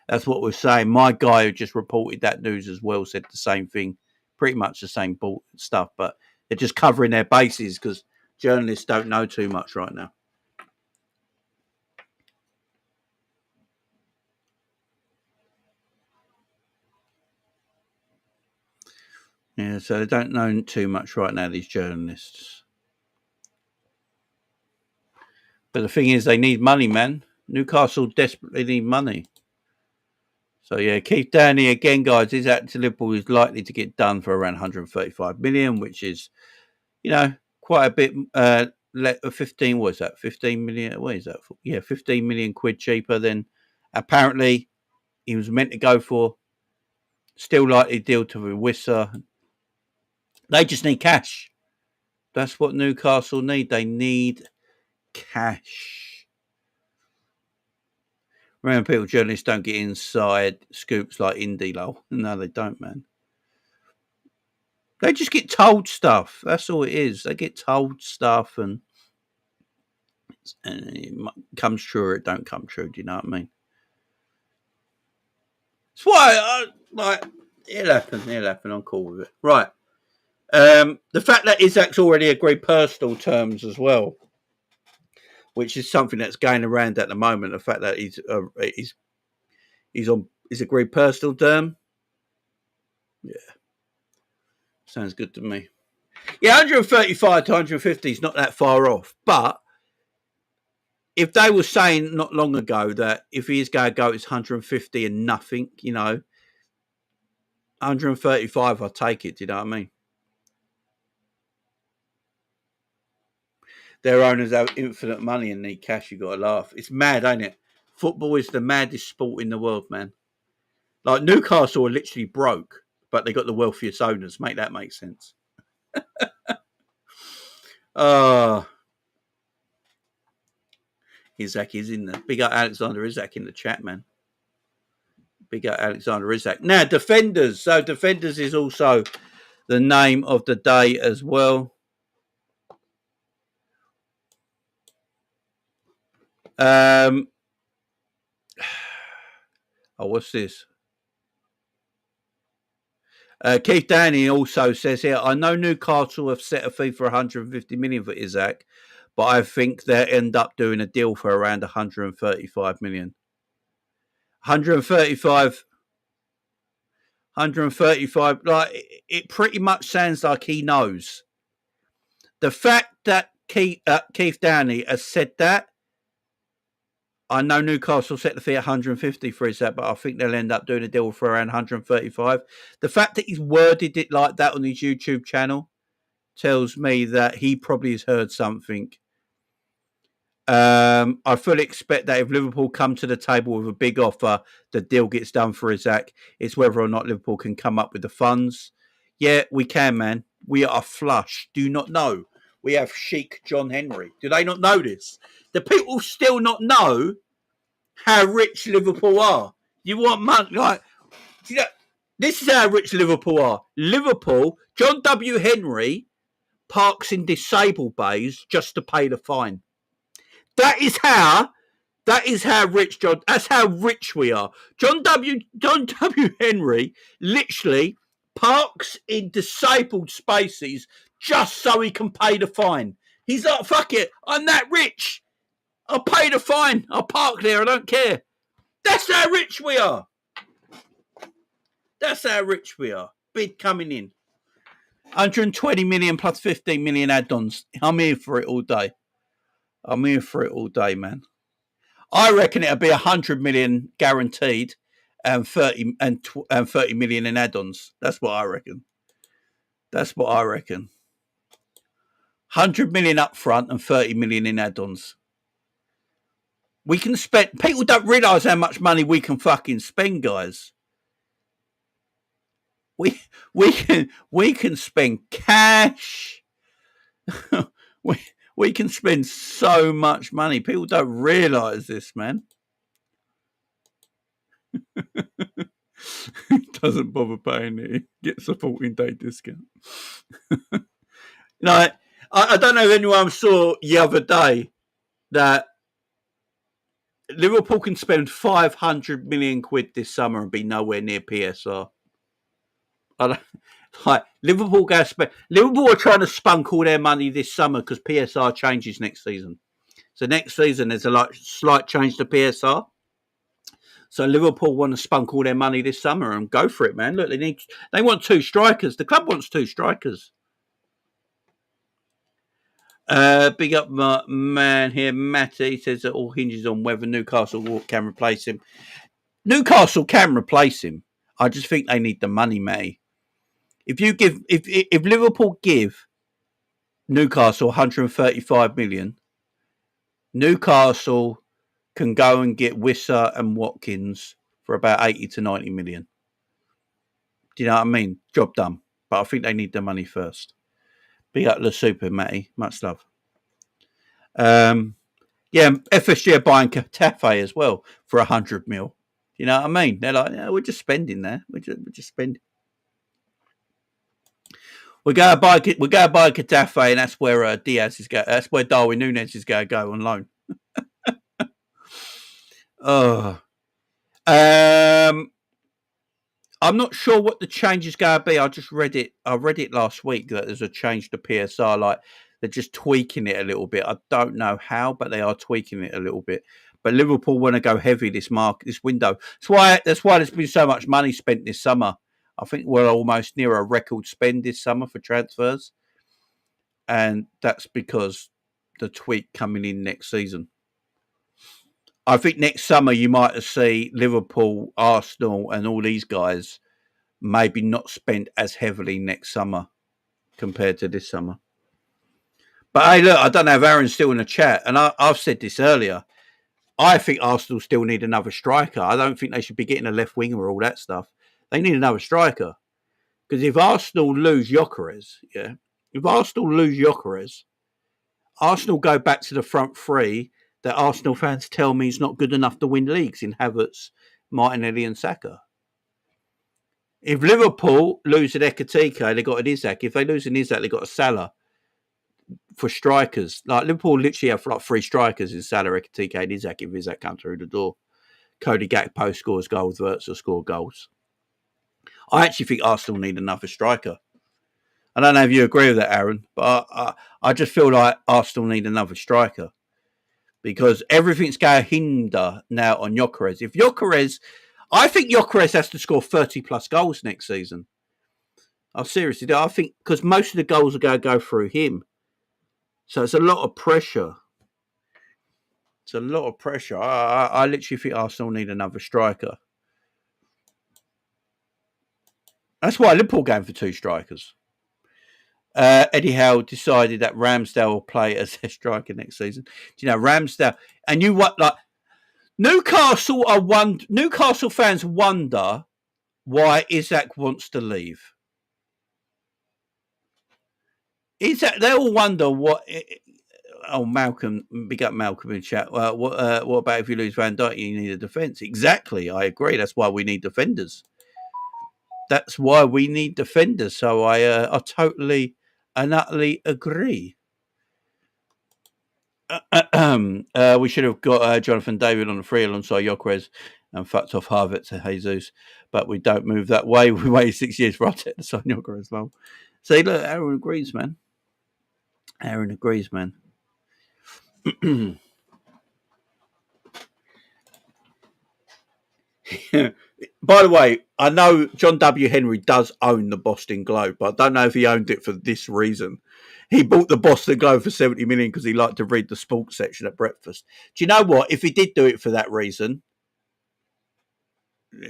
that's what we're saying. My guy who just reported that news as well said the same thing, pretty much the same stuff. But they're just covering their bases because journalists don't know too much right now. Yeah, so they don't know too much right now, these journalists. But the thing is, they need money, man. Newcastle desperately need money. So, yeah, Keith Downey, again, guys, is at Liverpool is likely to get done for around 135 million, which is, quite a bit, 15, what is that, 15 million, what is that for? Yeah, 15 million quid cheaper than apparently he was meant to go for. Still likely deal to Wissa. They just need cash. That's what Newcastle need. They need cash. Remember, people, journalists don't get inside scoops like Indy, lol. No, they don't, man. They just get told stuff. That's all it is. They get told stuff and it comes true or it don't come true. Do you know what I mean? That's why it'll happen. I'm cool with it. Right. The fact that Isak's already agreed personal terms as well, which is something that's going around at the moment. The fact that he's agreed personal term. Yeah. Sounds good to me. Yeah, 135 to 150 is not that far off, but if they were saying not long ago that if he is going to go, it's 150 and nothing, 135, I'll take it. Do you know what I mean? Their owners have infinite money and need cash. You got to laugh. It's mad, ain't it? Football is the maddest sport in the world, man. Like Newcastle are literally broke, but they got the wealthiest owners. Make that make sense. Isak is in the big up Alexander Isak in the chat, man. Big up Alexander Isak. Now, defenders. So defenders is also the name of the day as well. What's this? Keith Downey also says here, I know Newcastle have set a fee for 150 million for Isak, but I think they'll end up doing a deal for around 135 million. 135, like it pretty much sounds like he knows. The fact that Keith Downey has said that, I know Newcastle set the fee at 150 for Isak, but I think they'll end up doing a deal for around 135. The fact that he's worded it like that on his YouTube channel tells me that he probably has heard something. I fully expect that if Liverpool come to the table with a big offer, the deal gets done for Isak. It's whether or not Liverpool can come up with the funds. Yeah, we can, man. We are flush. Do you not know? We have Sheikh John Henry. Do they not know this? The people still not know how rich Liverpool are. You want money? Like, this is how rich Liverpool are. Liverpool, John W. Henry parks in disabled bays just to pay the fine. That is how rich John. That's how rich we are. John W. Henry literally parks in disabled spaces just so he can pay the fine. He's like, fuck it, I'm that rich. I'll pay the fine. I'll park there. I don't care. That's how rich we are. That's how rich we are. Bid coming in. 120 million plus 15 million add-ons. I'm here for it all day. I'm here for it all day, man. I reckon it'll be 100 million guaranteed and 30 million in add-ons. That's what I reckon. 100 million up front and 30 million in add-ons. We can spend. People don't realise how much money we can fucking spend, guys. We can spend cash. we can spend so much money. People don't realise this, man. Doesn't bother paying it. Gets a 14-day discount. I don't know if anyone saw the other day that Liverpool can spend 500 million quid this summer and be nowhere near PSR. Liverpool are trying to spunk all their money this summer because PSR changes next season. So next season there's a slight change to PSR. So Liverpool want to spunk all their money this summer and go for it, man. Look, they want 2 strikers. The club wants 2 strikers. Big up my man here, Matty says it all hinges on whether Newcastle can replace him. Newcastle can replace him. I just think they need the money, Matty. If Liverpool give Newcastle 135 million, Newcastle can go and get Wissa and Watkins for about 80 to 90 million. Do you know what I mean? Job done. But I think they need the money first. Big up the super, Matty. Much love. FSG are buying Catafe as well for 100 mil. You know what I mean? They're like, we're just spending there. We're just spending. We're going to buy Catafe, and that's where Diaz is going. That's where Darwin Núñez is going to go on loan. I'm not sure what the change is going to be. I just read it. I read it last week that there's a change to PSR. Like they're just tweaking it a little bit. I don't know how, but they are tweaking it a little bit. But Liverpool want to go heavy this window. That's why there's been so much money spent this summer. I think we're almost near a record spend this summer for transfers, and that's because the tweak coming in next season. I think next summer you might see Liverpool, Arsenal, and all these guys maybe not spend as heavily next summer compared to this summer. But hey, look, I don't know if Aaron's still in the chat, and I've said this earlier. I think Arsenal still need another striker. I don't think they should be getting a left winger or all that stuff. They need another striker. Because if Arsenal lose Gyökeres, Arsenal go back to the front three that Arsenal fans tell me is not good enough to win leagues in Havertz, Martinelli and Saka. If Liverpool lose an Ekatike, they got an Isak. If they lose an Isak, they got a Salah for strikers. Like Liverpool literally have like 3 strikers in Salah, Ekatike and Isak if Isak comes through the door. Cody Gakpo scores goals, Wirtz will score goals. I actually think Arsenal need another striker. I don't know if you agree with that, Aaron, but I just feel like Arsenal need another striker because everything's going to hinder now on Gyökeres. I think Gyökeres has to score 30 plus goals next season. I seriously do. I think because most of the goals are going to go through him. So it's a lot of pressure. I literally think Arsenal need another striker. That's why Liverpool going for 2 strikers. Eddie Howe decided that Ramsdale will play as a striker next season. Do you know Ramsdale? And you what like Newcastle fans wonder why Isak wants to leave. Isak, they all wonder what. Oh, Malcolm, big up Malcolm in chat. What about if you lose Van Dijk? You need a defence. Exactly, I agree. That's why we need defenders. So I totally and utterly agree. We should have got Jonathan David on the free alongside Gyökeres and fucked off Havertz to Jesus, but we don't move that way. We waited 6 years for Arteta to sign Gyökeres as well. See, look, Aaron agrees, man. By the way, I know John W. Henry does own the Boston Globe, but I don't know if he owned it for this reason. He bought the Boston Globe for 70 million because he liked to read the sports section at breakfast. Do you know what? If he did do it for that reason,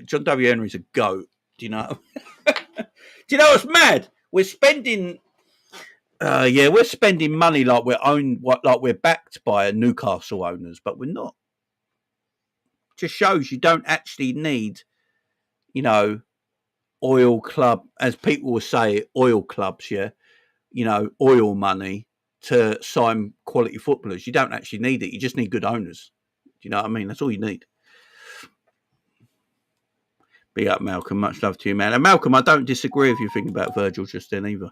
John W. Henry's a goat. Do you know? Do you know what's mad? We're spending money like we're backed by Newcastle owners, but we're not. Just shows you don't actually need, oil club, as people will say, oil clubs, oil money to sign quality footballers. You don't actually need it. You just need good owners. Do you know what I mean? That's all you need. Big up, Malcolm. Much love to you, man. And Malcolm, I don't disagree with you thinking about Virgil just then either.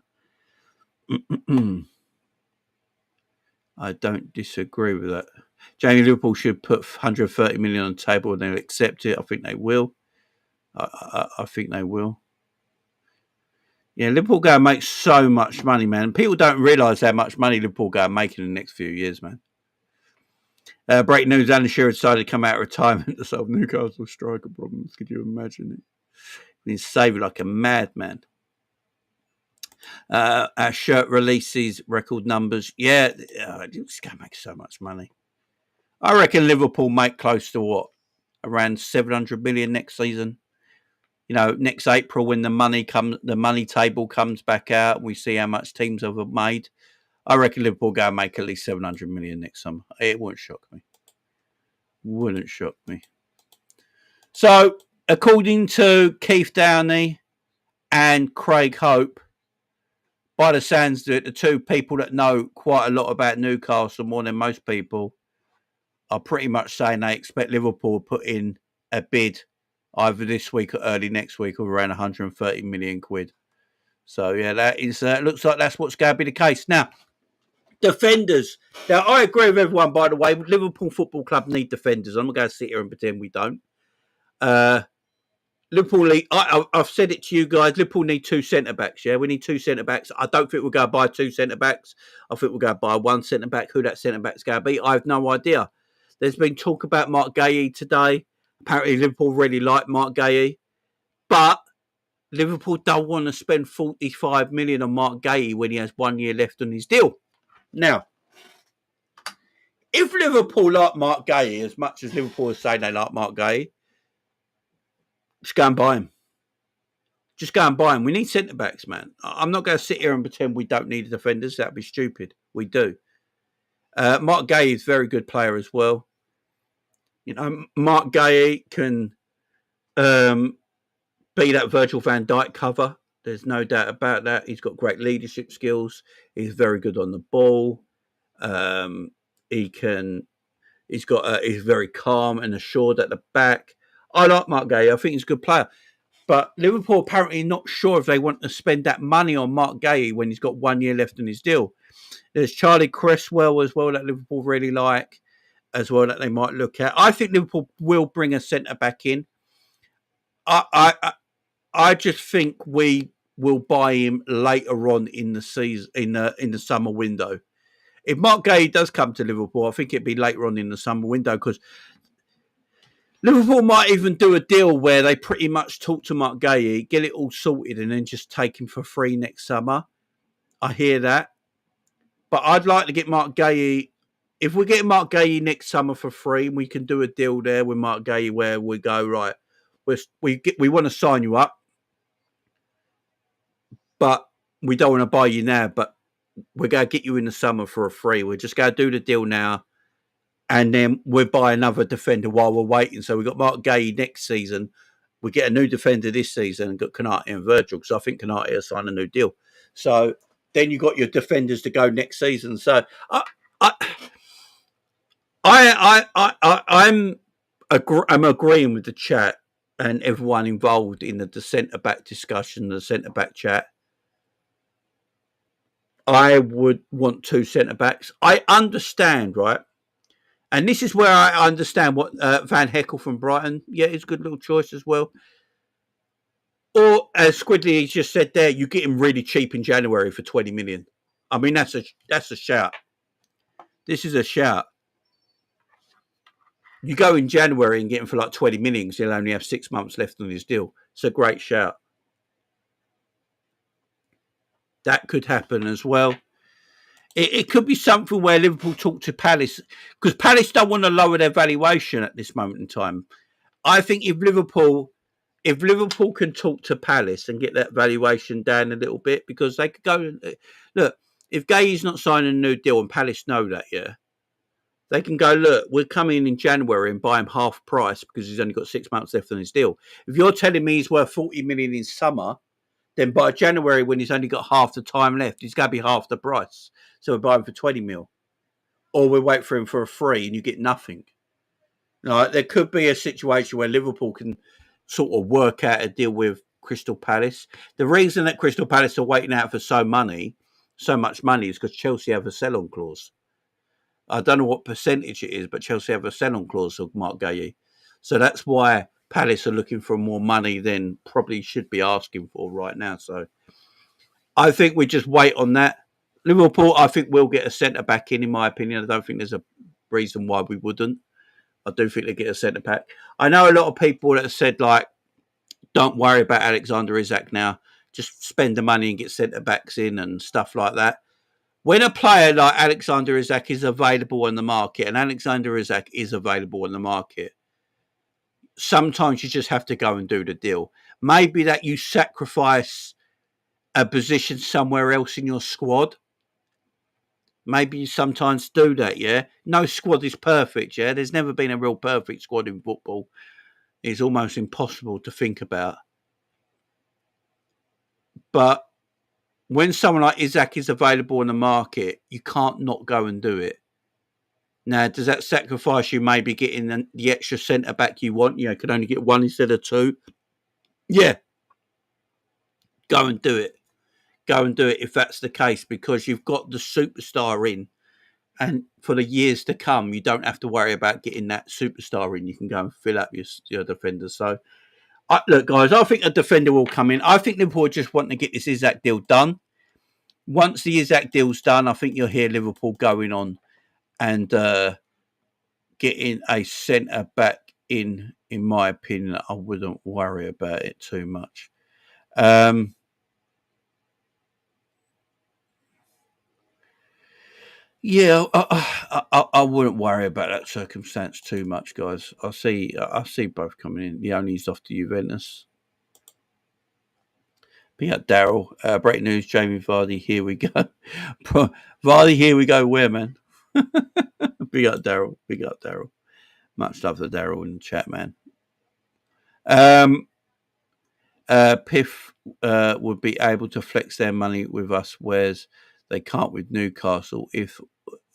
I don't disagree with that. Jamie, Liverpool should put 130 million on the table and they'll accept it. I think they will. I think they will. Yeah, Liverpool go and make so much money, man. People don't realise how much money Liverpool go and make in the next few years, man. Breaking news, Alan Shearer decided to come out of retirement to solve Newcastle striker problems. Could you imagine it? He's saved like a madman. Our shirt releases record numbers. Yeah, it's going to make so much money. I reckon Liverpool make close to what? Around 700 million next season. Next April when the money table comes back out, we see how much teams have made. I reckon Liverpool go and make at least 700 million next summer. It wouldn't shock me. So, according to Keith Downey and Craig Hope, by the sounds of it, the two people that know quite a lot about Newcastle more than most people are pretty much saying they expect Liverpool to put in a bid either this week or early next week of around 130 million quid. So, yeah, that is looks like that's what's going to be the case. Now, defenders. Now, I agree with everyone, by the way. Liverpool Football Club need defenders. I'm not going to sit here and pretend we don't. Liverpool, I've said it to you guys. Liverpool need 2 centre-backs, yeah? We need 2 centre-backs. I don't think we'll go buy 2 centre-backs. I think we'll go buy 1 centre-back. Who that centre-back's going to be, I have no idea. There's been talk about Mark Guéhi today. Apparently, Liverpool really like Mark Guéhi. But Liverpool don't want to spend 45 million on Mark Guéhi when he has 1 year left on his deal. Now, If Liverpool like Mark Gay as much as Liverpool is saying they like Mark Gay, just go and buy him. Just go and buy him. We need centre backs, man. I'm not going to sit here and pretend we don't need defenders. That'd be stupid. We do. Mark Gay is a very good player as well. You know, Mark Gay can be that Virgil van Dijk cover. There's no doubt about that. He's got great leadership skills. He's very good on the ball. He can. He's very calm and assured at the back. I like Mark Gay. I think he's a good player. But Liverpool apparently not sure if they want to spend that money on Mark Gay when he's got 1 year left in his deal. There's Charlie Cresswell as well that Liverpool really like as well that they might look at. I think Liverpool will bring a centre back in. I just think we will buy him later on in the season in the summer window. If Mark Gay does come to Liverpool, I think it'd be later on in the summer window because Liverpool might even do a deal where they pretty much talk to Mark Gay, get it all sorted, and then just take him for free next summer. I hear that. But I'd like to get Mark Gay. If we get Mark Gay next summer for free, we can do a deal there with Mark Gay where we go, right, we want to sign you up, but we don't want to buy you now, but we're going to get you in the summer for a free. We're just going to do the deal now. And then we'll buy another defender while we're waiting. So we've got Mark Gay next season. We get a new defender this season and got Konate and Virgil because I think Konate has signed a new deal. So then you've got your defenders to go next season. So I'm agreeing with the chat and everyone involved in the centre back discussion, the centre back chat. I would want 2 centre backs. I understand, right? And this is where I understand what Van Heckel from Brighton, yeah, is a good little choice as well. Or, as Squidley just said there, you get him really cheap in January for 20 million. I mean, that's a shout. This is a shout. You go in January and get him for like 20 million because he'll only have 6 months left on his deal. It's a great shout. That could happen as well. It could be something where Liverpool talk to Palace because Palace don't want to lower their valuation at this moment in time. I think if Liverpool can talk to Palace and get that valuation down a little bit, because they could go look, if Gay's not signing a new deal and Palace know that, yeah, they can go, look, we're coming in January and buy him half price because he's only got 6 months left on his deal. If you're telling me he's worth 40 million in summer, then by January, when he's only got half the time left, he's going to be half the price. So we buy him for 20 mil. Or we wait for him for a free and you get nothing. Now, there could be a situation where Liverpool can sort of work out a deal with Crystal Palace. The reason that Crystal Palace are waiting out for so much money is because Chelsea have a sell-on clause. I don't know what percentage it is, but Chelsea have a sell-on clause of Mark Gay. So that's why Palace are looking for more money than probably should be asking for right now. So I think we just wait on that. Liverpool, I think, will get a centre back in my opinion. I don't think there's a reason why we wouldn't. I do think they get a centre back. I know a lot of people that have said, like, don't worry about Alexander Isak now. Just spend the money and get centre backs in and stuff like that. When a player like Alexander Isak is available on the market, and Alexander Isak is available on the market, sometimes you just have to go and do the deal. Maybe that you sacrifice a position somewhere else in your squad. Maybe you sometimes do that, yeah? No squad is perfect, yeah? There's never been a real perfect squad in football. It's almost impossible to think about. But when someone like Isak is available on the market, you can't not go and do it. Now, does that sacrifice you maybe getting the extra centre back you want? You know, could only get 1 instead of 2. Yeah. Go and do it. Go and do it if that's the case, because you've got the superstar in. And for the years to come, you don't have to worry about getting that superstar in. You can go and fill up your defenders. So, look, guys, I think a defender will come in. I think Liverpool just want to get this Isak deal done. Once the Isak deal's done, I think you'll hear Liverpool going on and getting a centre back in my opinion. I wouldn't worry about it too much. Yeah, I wouldn't worry about that circumstance too much, guys. I see both coming in. The only's off to Juventus. Big up Daryl. Breaking news: Jamie Vardy. Here we go. Vardy. Here we go. Where, man? Big up Daryl. Big up Daryl. Much love to Daryl in the chat, man. Um, Piff would be able to flex their money with us, whereas they can't with Newcastle. If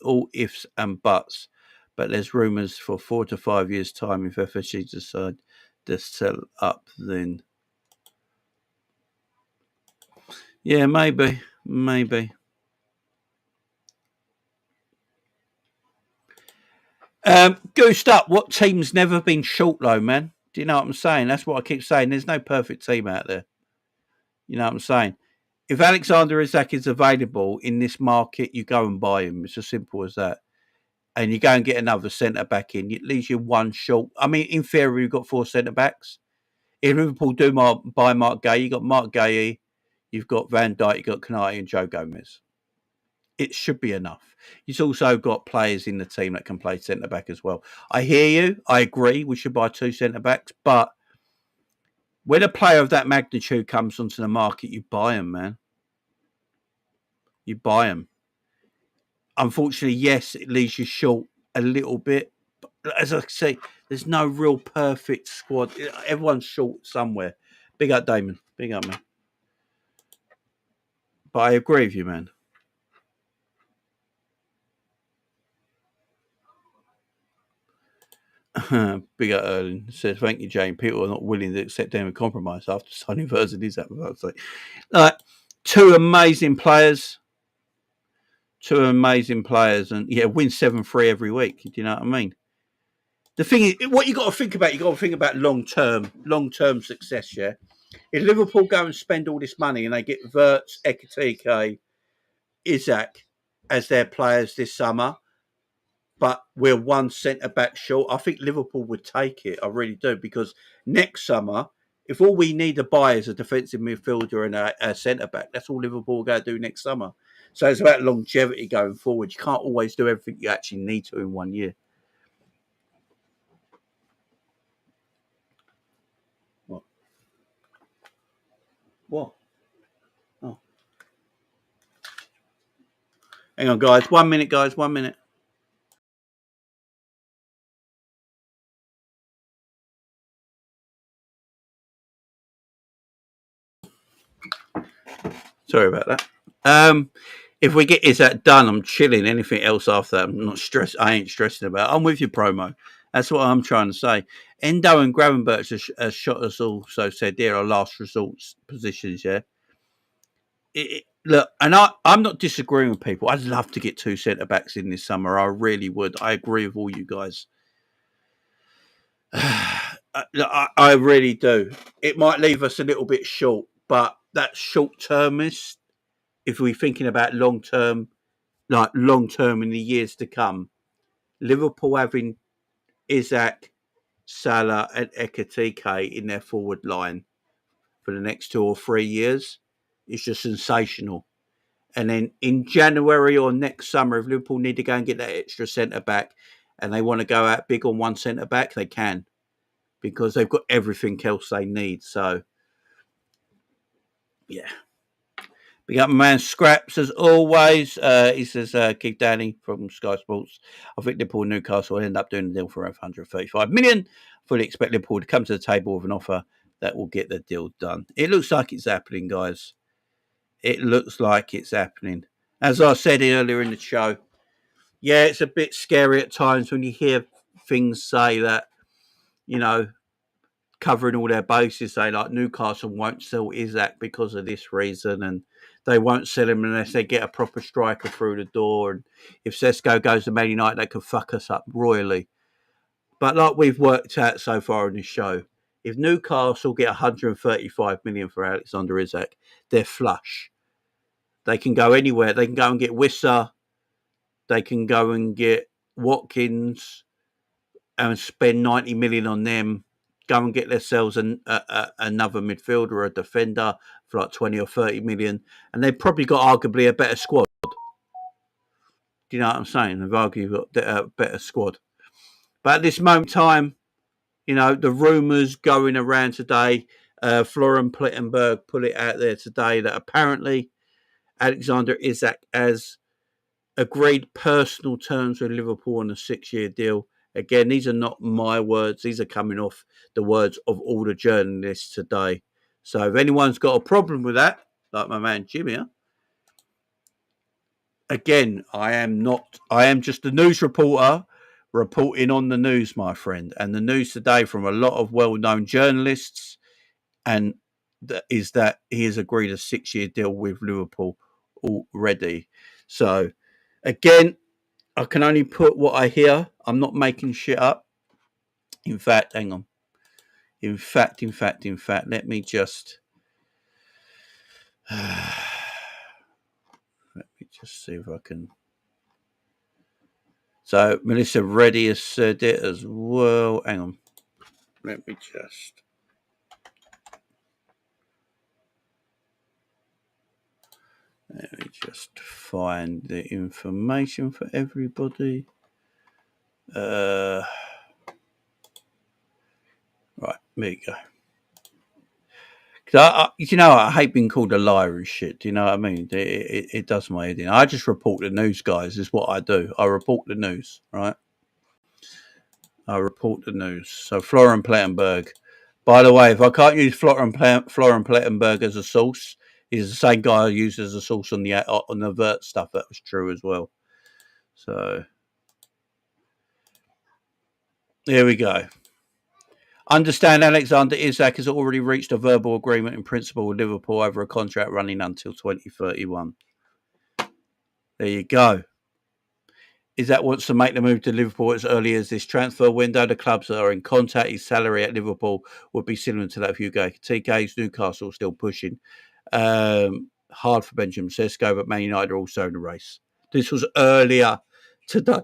all ifs and buts, but there's rumours for 4 to 5 years' time if FSG decide to sell up. Then yeah, maybe. Goosed up. What team's never been short though, man? Do you know what I'm saying? That's what I keep saying. There's no perfect team out there. You know what I'm saying? If Alexander Isak is available in this market, you go and buy him. It's as simple as that. And you go and get another centre back in. It leaves you one short. I mean, in theory, you've got four centre backs. If Liverpool do buy Mark Gay, you've got Mark Gay, you've got Van Dijk, you've got Kanate and Joe Gomez. It should be enough. You've also got players in the team that can play centre back as well. I hear you. I agree. We should buy two centre backs, but when a player of that magnitude comes onto the market, you buy them, man. You buy them. Unfortunately, yes, it leaves you short a little bit. But as I say, there's no real perfect squad. Everyone's short somewhere. Big up, Damon. Big up, man. But I agree with you, man. Big up Erling says, thank you, Jane. People are not willing to accept any compromise after signing version is that. Like, two amazing players. And yeah, win 7-3 every week. Do you know what I mean? The thing is, what you got to think about long term success. Yeah, if Liverpool go and spend all this money and they get Verts, Ekitike, Isak as their players this summer, but we're one centre back short, I think Liverpool would take it. I really do, because next summer, if all we need to buy is a defensive midfielder and a centre back, that's all Liverpool are going to do next summer. So it's about longevity going forward. You can't always do everything you actually need to in 1 year. What? What? Oh. Hang on, guys. 1 minute, guys. 1 minute. Sorry about that. If we get is that done, I'm chilling. Anything else after that, I'm not stressed. I ain't stressing about. I'm with you, promo. That's what I'm trying to say. Endo and Gravenberch has shot us also said they're our last resorts positions. Yeah. Look, and I'm not disagreeing with people. I'd love to get two centre backs in this summer. I really would. I agree with all you guys. I really do. It might leave us a little bit short, but that's short termist. If we're thinking about long term, like long term in the years to come, Liverpool having Isak, Salah, and Ekitike in their forward line for the next 2 or 3 years is just sensational. And then in January or next summer, if Liverpool need to go and get that extra centre back and they want to go out big on one centre back, they can, because they've got everything else they need. So, yeah. We got my man Scraps as always. He says, Keith Danny from Sky Sports. I think Liverpool and Newcastle will end up doing the deal for 135 million. Fully expect Liverpool to come to the table with an offer that will get the deal done. It looks like it's happening, guys. It looks like it's happening. As I said earlier in the show, yeah, it's a bit scary at times when you hear things say that, you know, covering all their bases, say like Newcastle won't sell Isak because of this reason, and they won't sell him unless they get a proper striker through the door. And if Sesko goes to Man United, they could fuck us up royally. But like we've worked out so far in this show, if Newcastle get 135 million for Alexander Isak, they're flush. They can go anywhere. They can go and get Wissa. They can go and get Watkins and spend 90 million on them. Go and get themselves another midfielder, a defender for like 20 or 30 million. And they've probably got arguably a better squad. Do you know what I'm saying? They've arguably got a better squad. But at this moment in time, you know, the rumours going around today, Florian Plettenberg put it out there today that apparently Alexander Isak has agreed personal terms with Liverpool on a 6-year deal. Again, these are not my words. These are coming off the words of all the journalists today. So if anyone's got a problem with that, like my man Jim here, again, I am just a news reporter reporting on the news, my friend. And the news today from a lot of well-known journalists and is that he has agreed a 6-year deal with Liverpool already. So again, I can only put what I hear. I'm not making shit up. In fact, hang on. In fact, let me just see if I can. So Melissa Reddy has said it as well. Hang on. Let me just find the information for everybody. Right, there you go. I hate being called a liar and shit. Do you know what I mean? It does my head in. I just report the news, guys. Is what I do. I report the news, right? I report the news. So Florian Plettenberg. By the way, if I can't use Florian Plettenberg as a source, he's the same guy I used as a source on the Vert stuff. That was true as well. So here we go. Understand Alexander Isak has already reached a verbal agreement in principle with Liverpool over a contract running until 2031. There you go. Isak wants to make the move to Liverpool as early as this transfer window. The clubs that are in contact, his salary at Liverpool would be similar to that of Hugo. TK's Newcastle still pushing. Hard for Benjamin Sesko, but Man United are also in the race. This was earlier today.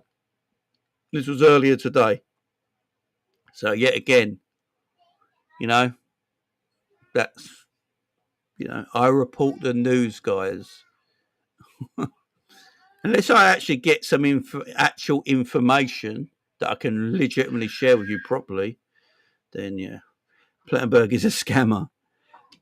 So yet again, that's, I report the news, guys. Unless I actually get some actual information that I can legitimately share with you properly, then yeah, Plettenberg is a scammer.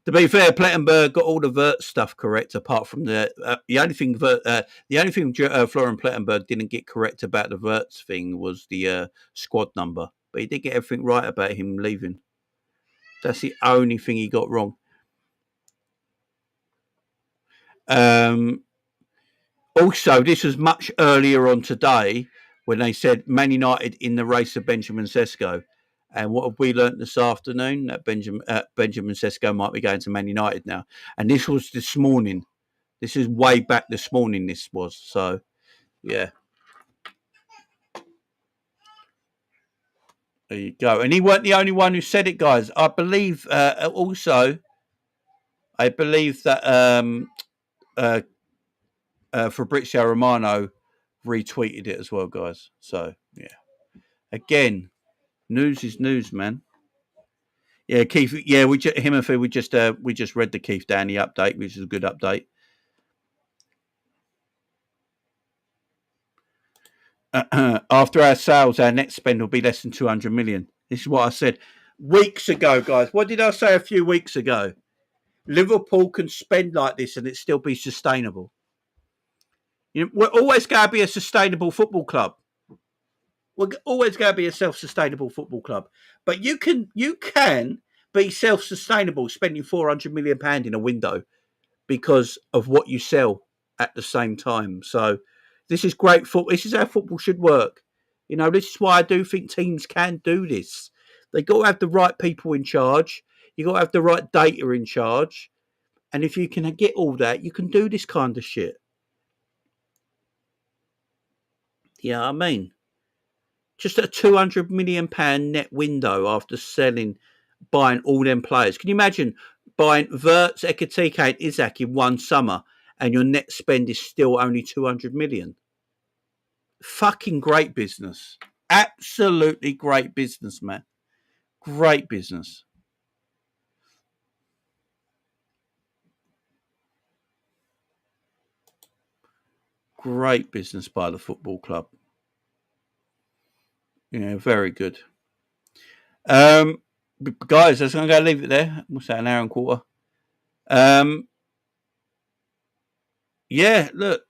To be fair, Plettenberg got all the Vert stuff correct, apart from the only thing Florian Plettenberg didn't get correct about the Verts thing was the squad number, but he did get everything right about him leaving. That's the only thing he got wrong. Also, this was much earlier on today when they said Man United in the race of Benjamin Sesko. And what have we learnt this afternoon? That Benjamin Sesko might be going to Man United now. And this was this morning. This is way back this morning, this was. So, yeah. There you go. And he weren't the only one who said it, guys. I believe that Fabrizio Romano retweeted it as well, guys. So, yeah. Again, news is news, man. Yeah, Keith. Yeah, we just read the Keith Downey update, which is a good update. After our sales, our net spend will be less than 200 million. This is what I said weeks ago, guys. What did I say a few weeks ago? Liverpool can spend like this and it still be sustainable. We're always going to be a sustainable football club. We're always going to be a self-sustainable football club. But you can be self-sustainable spending £400 million in a window because of what you sell at the same time. So this is great football. This is how football should work. This is why I do think teams can do this. They got to have the right people in charge. You got to have the right data in charge. And if you can get all that, you can do this kind of shit. You know what I mean? Just a £200 million net window after buying all them players. Can you imagine buying Wirtz, Ekitike and Isak in one summer and your net spend is still only 200 million? Fucking great business. Absolutely great business, man. Great business. great business by the football club. Yeah, very good. Guys, I'm going to leave it there. What's that, an hour and a quarter? Yeah, look,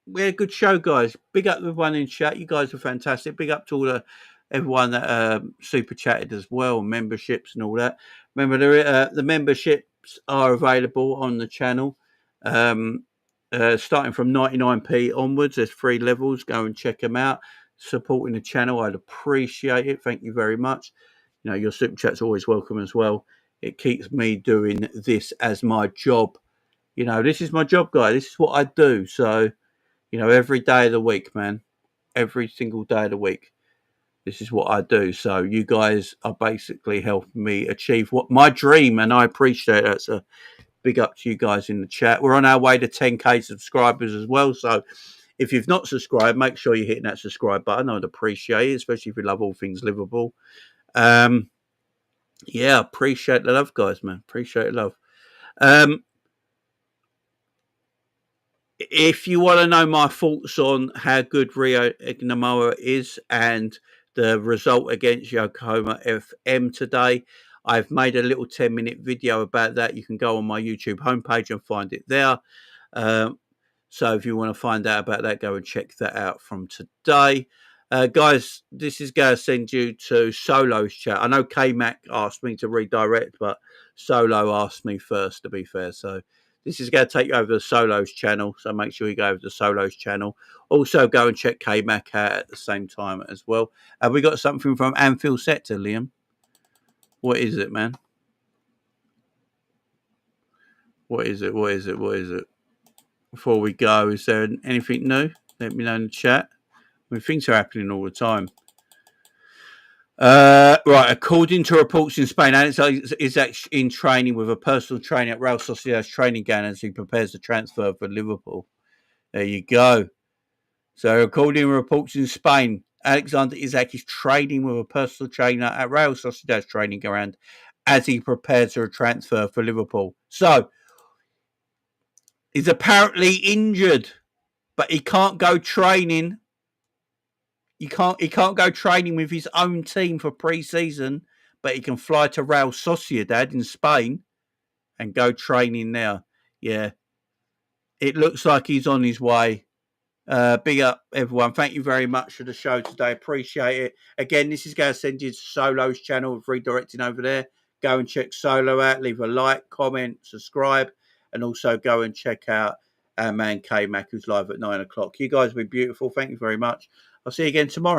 we had a good show, guys. Big up everyone in chat. You guys were fantastic. Big up to everyone that super chatted as well, memberships and all that. Remember, the memberships are available on the channel. Starting from 99p onwards, there's 3 levels. Go and check them out. Supporting the channel, I'd appreciate it. Thank you very much. You know, your super chat's always welcome as well. It keeps me doing this as my job. You know, this is my job, guys. This is what I do. So, you know, every day of the week, man. Every single day of the week. This is what I do. So you guys are basically helping me achieve what my dream, and I appreciate that. So big up to you guys in the chat. We're on our way to 10k subscribers as well. So if you've not subscribed, make sure you're hitting that subscribe button. I'd appreciate it, especially if you love all things Liverpool. Yeah, appreciate the love, guys, man. Appreciate the love. If you want to know my thoughts on how good Rio Ignamoa is and the result against Yokohama FM today, I've made a little 10-minute video about that. You can go on my YouTube homepage and find it there. So if you want to find out about that, go and check that out from today. Guys, this is going to send you to Solo's chat. I know K-Mac asked me to redirect, but Solo asked me first, to be fair. So this is going to take you over to Solo's channel. So make sure you go over to Solo's channel. Also, go and check K-Mac out at the same time as well. Have we got something from Anfield Sector, Liam? What is it, man? What is it? Before we go, is there anything new? Let me know in the chat. I mean, things are happening all the time. Right, according to reports in Spain, Alex is actually in training with a personal trainer at Real Sociedad's training ground as he prepares the transfer for Liverpool. There you go. So, according to reports in Spain, Alexander Isak is training with a personal trainer at Real Sociedad's training ground as he prepares for a transfer for Liverpool. So, he's apparently injured, but he can't go training. He can't go training with his own team for pre-season, but he can fly to Real Sociedad in Spain and go training there. Yeah, it looks like he's on his way. Big up, everyone. Thank you very much for the show today. Appreciate it. Again, this is going to send you to Solo's channel with redirecting over there. Go and check Solo out. Leave a like, comment, subscribe, and also go and check out our man K-Mac, who's live at 9 o'clock. You guys will be beautiful. Thank you very much. I'll see you again tomorrow.